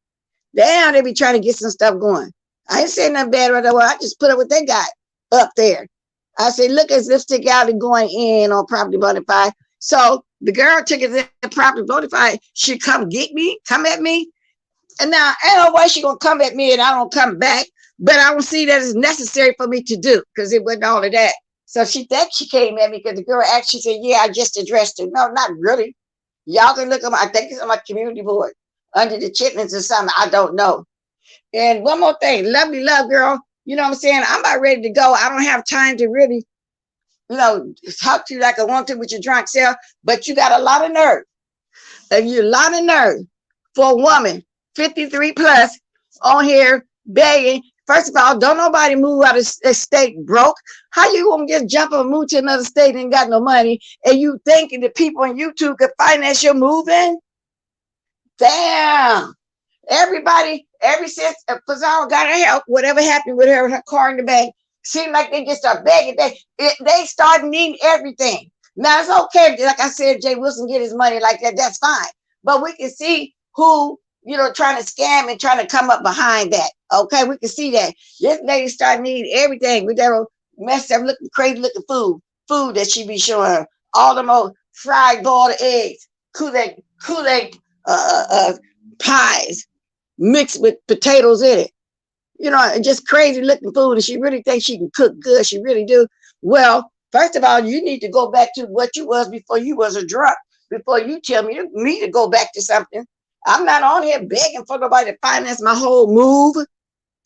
Speaker 1: Damn, they be trying to get some stuff going. I ain't saying nothing bad right now. I just put up what they got up there. I said, look at Lipstick Alley going in on Property Bonafide. So the girl took it to Property Bonafide. She come at me. And now, ain't no way she gonna come at me and I don't come back. But I don't see that it's necessary for me to do because it wasn't all of that. So she thinks she came at me because the girl actually said, yeah, I just addressed her. No, not really. Y'all can look at I think it's on my community board. Under the chitlins or something, I don't know. And one more thing, lovely love girl, you know what I'm saying? I'm about ready to go. I don't have time to really, talk to you like I want to with your drunk self, but you got a lot of nerve. And you a lot of nerve for a woman, 53 plus, on here begging. First of all, don't nobody move out of state broke. How you gonna just jump and move to another state and got no money? And you thinking that people on YouTube could finance your moving? Damn. Everybody, ever since Pizarro got her help, whatever happened with her and her car in the bank, seemed like they just start begging. They start needing everything. Now, it's okay, like I said, Jay Wilson get his money like that. That's fine. But we can see who you know, trying to scam and trying to come up behind that. Okay, we can see that. This lady started needing everything with that messed up looking, crazy looking food that she be showing her. All the more fried boiled eggs, Kool-Aid pies mixed with potatoes in it. You know, just crazy looking food. And she really thinks she can cook good. She really do. Well, first of all, you need to go back to what you was before you was a drunk. Before you tell me to go back to something. I'm not on here begging for nobody to finance my whole move.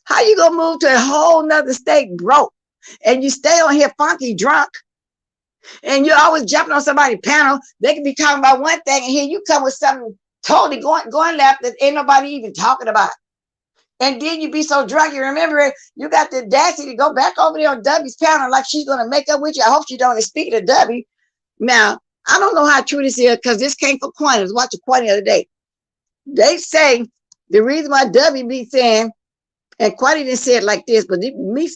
Speaker 1: How you gonna move to a whole nother state broke? And you stay on here funky drunk, and you're always jumping on somebody's panel. They can be talking about one thing, and here you come with something totally going left that ain't nobody even talking about. And then you be so drunk, you remember it, you got the audacity to go back over there on W's panel like she's gonna make up with you. I hope she don't. And speaking of W, now I don't know how true this is because this came from Quinn. I was watching Quinn the other day. They say the reason why W be saying, and Quinn didn't say it like this, but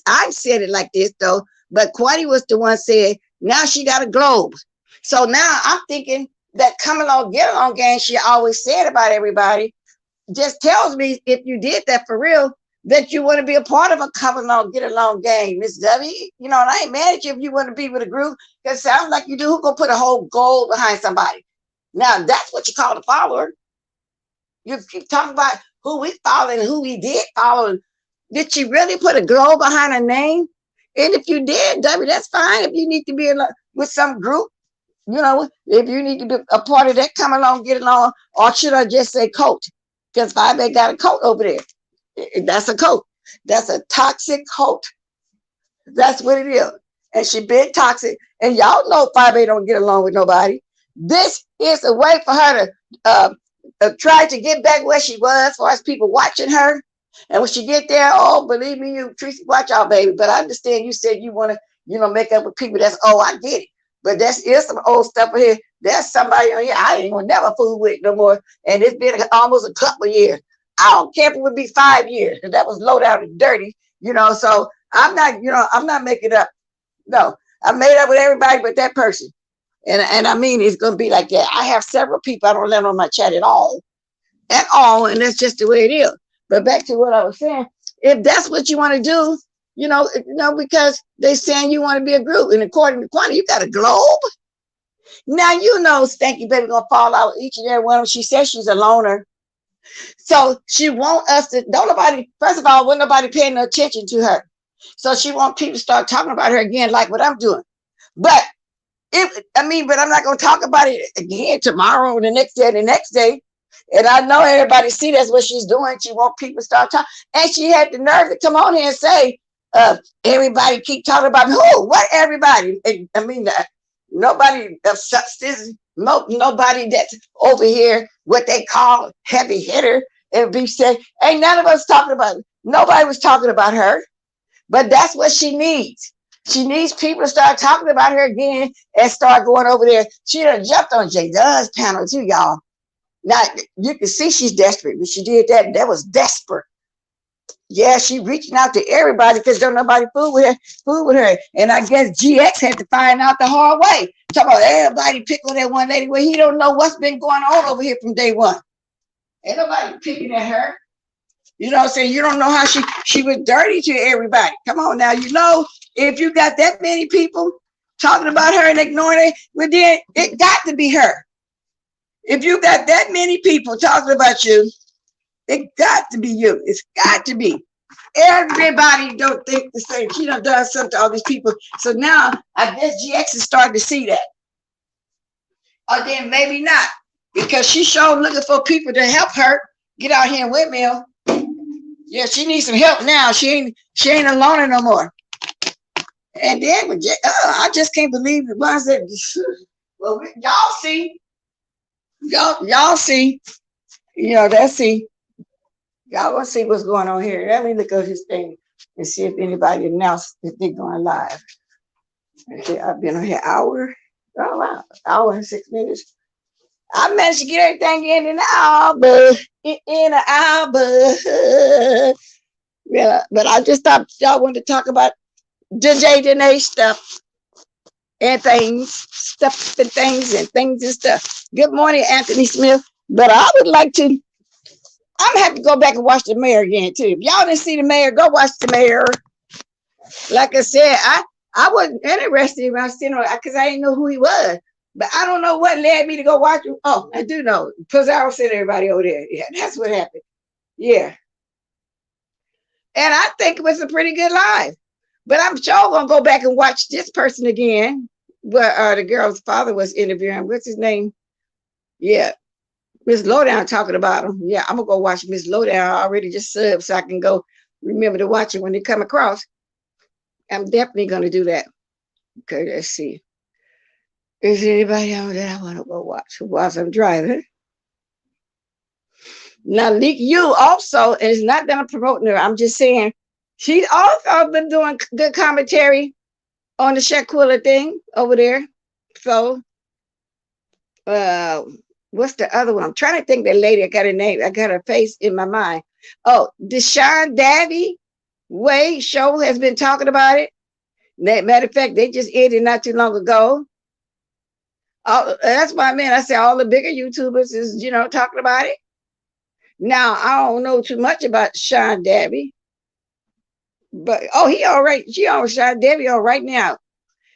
Speaker 1: I said it like this though. But Quinn was the one said, now she got a globe. So now I'm thinking that coming on, get along game she always said about everybody just tells me if you did that for real, that you want to be a part of a coming along, get along game, Miss W. You know, and I ain't mad at you if you want to be with a group, because it sounds like you do. Who gonna put a whole goal behind somebody? Now that's what you call a follower. You keep talking about who we follow and who we did follow. Did she really put a goal behind her name? And if you did, W, that's fine. If you need to be with some group, you know, if you need to be a part of that, come along, get along, or should I just say coach? Because 5A got a coat over there. That's a coat. That's a toxic coat. That's what it is. And she been toxic. And y'all know 5A don't get along with nobody. This is a way for her to try to get back where she was, as far as people watching her. And when she get there, oh, believe me, you, Tracy, watch out, baby. But I understand you said you want to, you know, make up with people. That's, oh, I get it. But that's some old stuff here. There's somebody on here I ain't gonna never fool with no more. And it's been almost a couple of years. I don't care if it would be 5 years, because that was low down and dirty, you know. So I'm not, you know, I'm not making up. No, I made up with everybody but that person. And I mean, it's gonna be like that. I have several people I don't let on my chat at all, and that's just the way it is. But back to what I was saying, if that's what you want to do, you know, because they saying you want to be a group, and according to Quanta, you got a globe. Now you know Stanky Baby gonna fall out with each and every one of them. She says she's a loner, so she want us to. Don't nobody. First of all, wasn't nobody paying no attention to her, so she want people to start talking about her again, like what I'm doing. But but I'm not gonna talk about it again tomorrow, or the next day, the next day. And I know everybody see that's what she's doing. She want people to start talking, and she had the nerve to come on here and say, everybody keep talking about who? What everybody? I mean, nobody of substance, nobody that's over here, what they call heavy hitter, and be said, ain't none of us talking about it. Nobody was talking about her, but that's what she needs. She needs people to start talking about her again and start going over there. She done jumped on J. Dodd's panel too, y'all. Now you can see she's desperate, but she did that. That was desperate. Yeah, she reaching out to everybody because don't nobody fool with her. And I guess GX had to find out the hard way. Talk about everybody pick on that one lady where he don't know what's been going on over here from day one. Ain't nobody picking at her. You know what I'm saying? You don't know how she was dirty to everybody. Come on now, you know, if you got that many people talking about her and ignoring it, well then it got to be her. If you got that many people talking about you, it got to be you. It's got to be. Everybody don't think the same. She done something to all these people. So now I guess GX is starting to see that. Or then maybe not. Because she showed looking for people to help her get out here in Whitmill. Yeah, she needs some help now. She ain't alone no more. And then I just can't believe the ones that, well, y'all see. Y'all see. You know, that's see. Y'all gonna see what's going on here. Let me look at his thing and see if anybody announced that they're going live. Okay, I've been on here hour and 6 minutes. I managed to get everything in an hour, in an hour. Yeah, but I just thought y'all wanted to talk about Daejhanae stuff and things, and things and stuff. Good morning, Anthony Smith. But I would like to I'm gonna have to go back and watch the mayor again too. If y'all didn't see the mayor, go watch the mayor. Like I said, I wasn't interested in because I didn't know who he was. But I don't know what led me to go watch him. Oh, I do know. Pizarro sent everybody over there. Yeah, that's what happened. Yeah. And I think it was a pretty good live. But I'm sure gonna go back and watch this person again. Where the girl's father was interviewing. What's his name? Yeah. Miss Lowdown talking about him. Yeah, I'm gonna go watch Miss Lowdown. I already just subbed so I can go remember to watch it when they come across. I'm definitely gonna do that. Okay, let's see. Is there anybody out there I want to go watch whilst I'm driving? Now, Leak You also, and it's not that I'm promoting her, I'm just saying she's also been doing good commentary on the Shaquilla thing over there. So, what's the other one? I'm trying to think the lady. I got her name. I got her face in my mind. Oh, Daejhanae Way show has been talking about it. Matter of fact, they just ended not too long ago. That's why I said all the bigger YouTubers is, talking about it. Now, I don't know too much about Sean Davy, but he all right. She on Sean Davy all right now.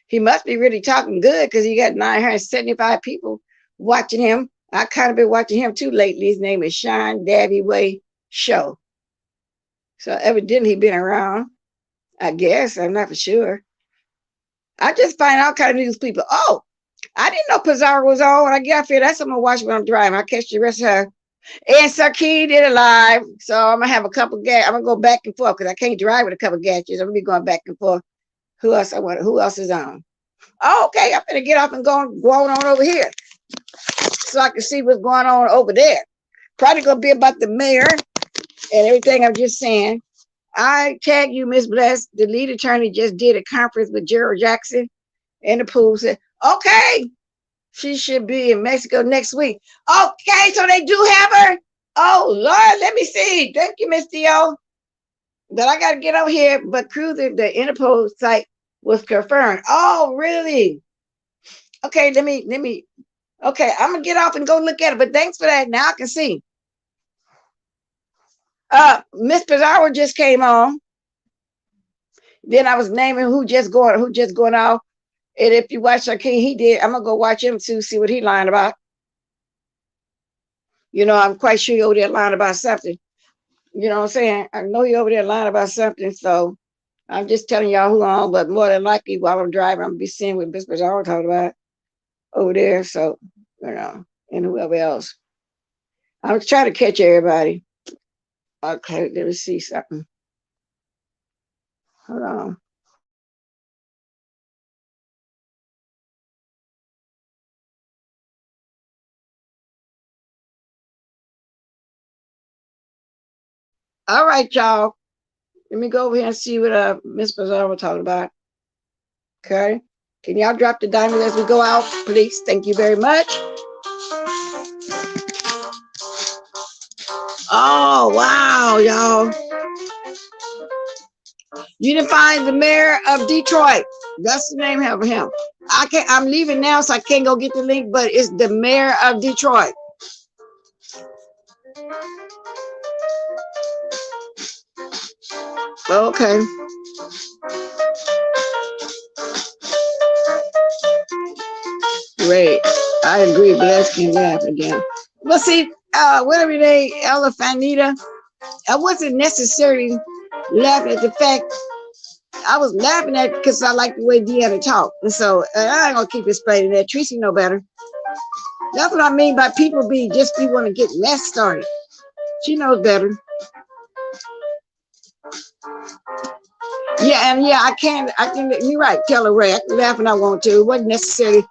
Speaker 1: He must be really talking good because he got 975 people watching him. I kind of been watching him too lately. His name is Sean Davy Way Show. So evidently he been around, I guess. I'm not for sure. I just find all kind of news people. Oh, I didn't know Pizarro was on. I get off here. That's what I'm going to watch when I'm driving. I'll catch the rest of her. And Sarkey did it live. So I'm going to have a couple of gadgets. I'm going to go back and forth because I can't drive with a couple of gadgets. I'm going to be going back and forth. Who else is on? Oh, okay. I'm going to get off and go on over here so I can see what's going on over there. Probably going to be about the mayor and everything I'm just saying. I tag you, Miss Bless. The lead attorney just did a conference with Gerald Jackson and the pool said, okay, she should be in Mexico next week. Okay, so they do have her. Oh, Lord, let me see. Thank you, Miss Dio. But I got to get over here. But the Interpol site was confirmed. Oh, really? Okay, let me. Okay, I'm going to get off and go look at it. But thanks for that. Now I can see. Miss Pizarro just came on. Then I was naming who just going off. And if you watch Shaquille, he did. I'm gonna go watch him too, see what he lying about. I'm quite sure he over there lying about something. You know what I'm saying? I know he over there lying about something. So I'm just telling y'all who on, but more than likely while I'm driving, I'm gonna be seeing what Miss Pizarro talking about over there. So, and whoever else. I'm trying to catch everybody. Okay, let me see something. Hold on. All right, y'all. Let me go over here and see what Miss Pizarro talking about. Okay. Can y'all drop the diamond as we go out, please? Thank you very much. Oh, wow, y'all. You didn't find the mayor of Detroit. That's the name of him. I'm leaving now, so I can't go get the link, but it's the mayor of Detroit. Okay. Great. I agree. Bless can laugh again. But see, whatever they, Ella Fanita, I wasn't necessarily laughing at the fact. I was laughing at it because I like the way Deanna talked. And so I ain't gonna keep explaining that. Tracy know better. That's what I mean by people be want to get less started. She knows better. Yeah, and I can, you're right, Keller Ray. I can laugh when I want to. It wasn't necessarily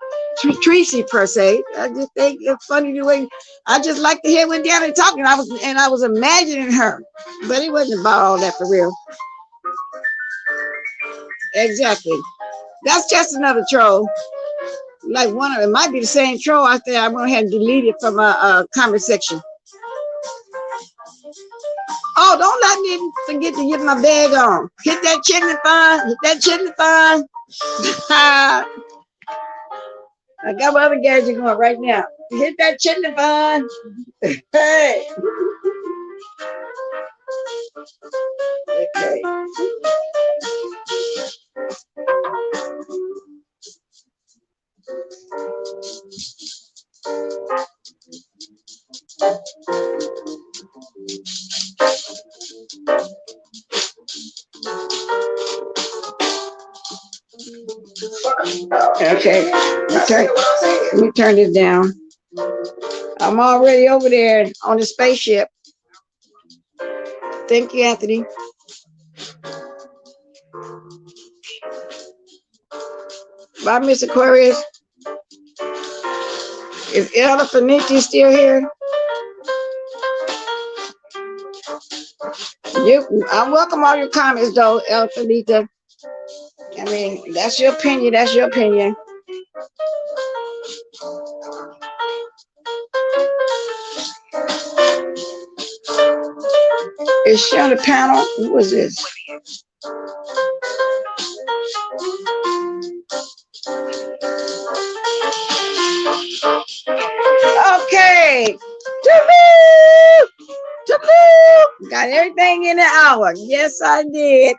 Speaker 1: Tracy per se. I just think it's funny the way I just like to hear when Deanna talking. I was imagining her, but it wasn't about all that for real. Exactly. That's just another troll. Like it might be the same troll out there. I'm going to have to delete it from a comment section. Oh, don't let me forget to get my bag on. Hit that chili fun. Hit that chili fun. I got my other gadget going right now. Hit that chili fun. Hey. Okay. Okay. Let me turn this down. I'm already over there on the spaceship. Thank you, Anthony. Bye, Miss Aquarius. Is Ella Finiti still here? I welcome all your comments, though, Ella Finita. I mean, that's your opinion. That's your opinion. Is she on the panel? Who is this? Okay. Got everything in the hour. Yes, I did.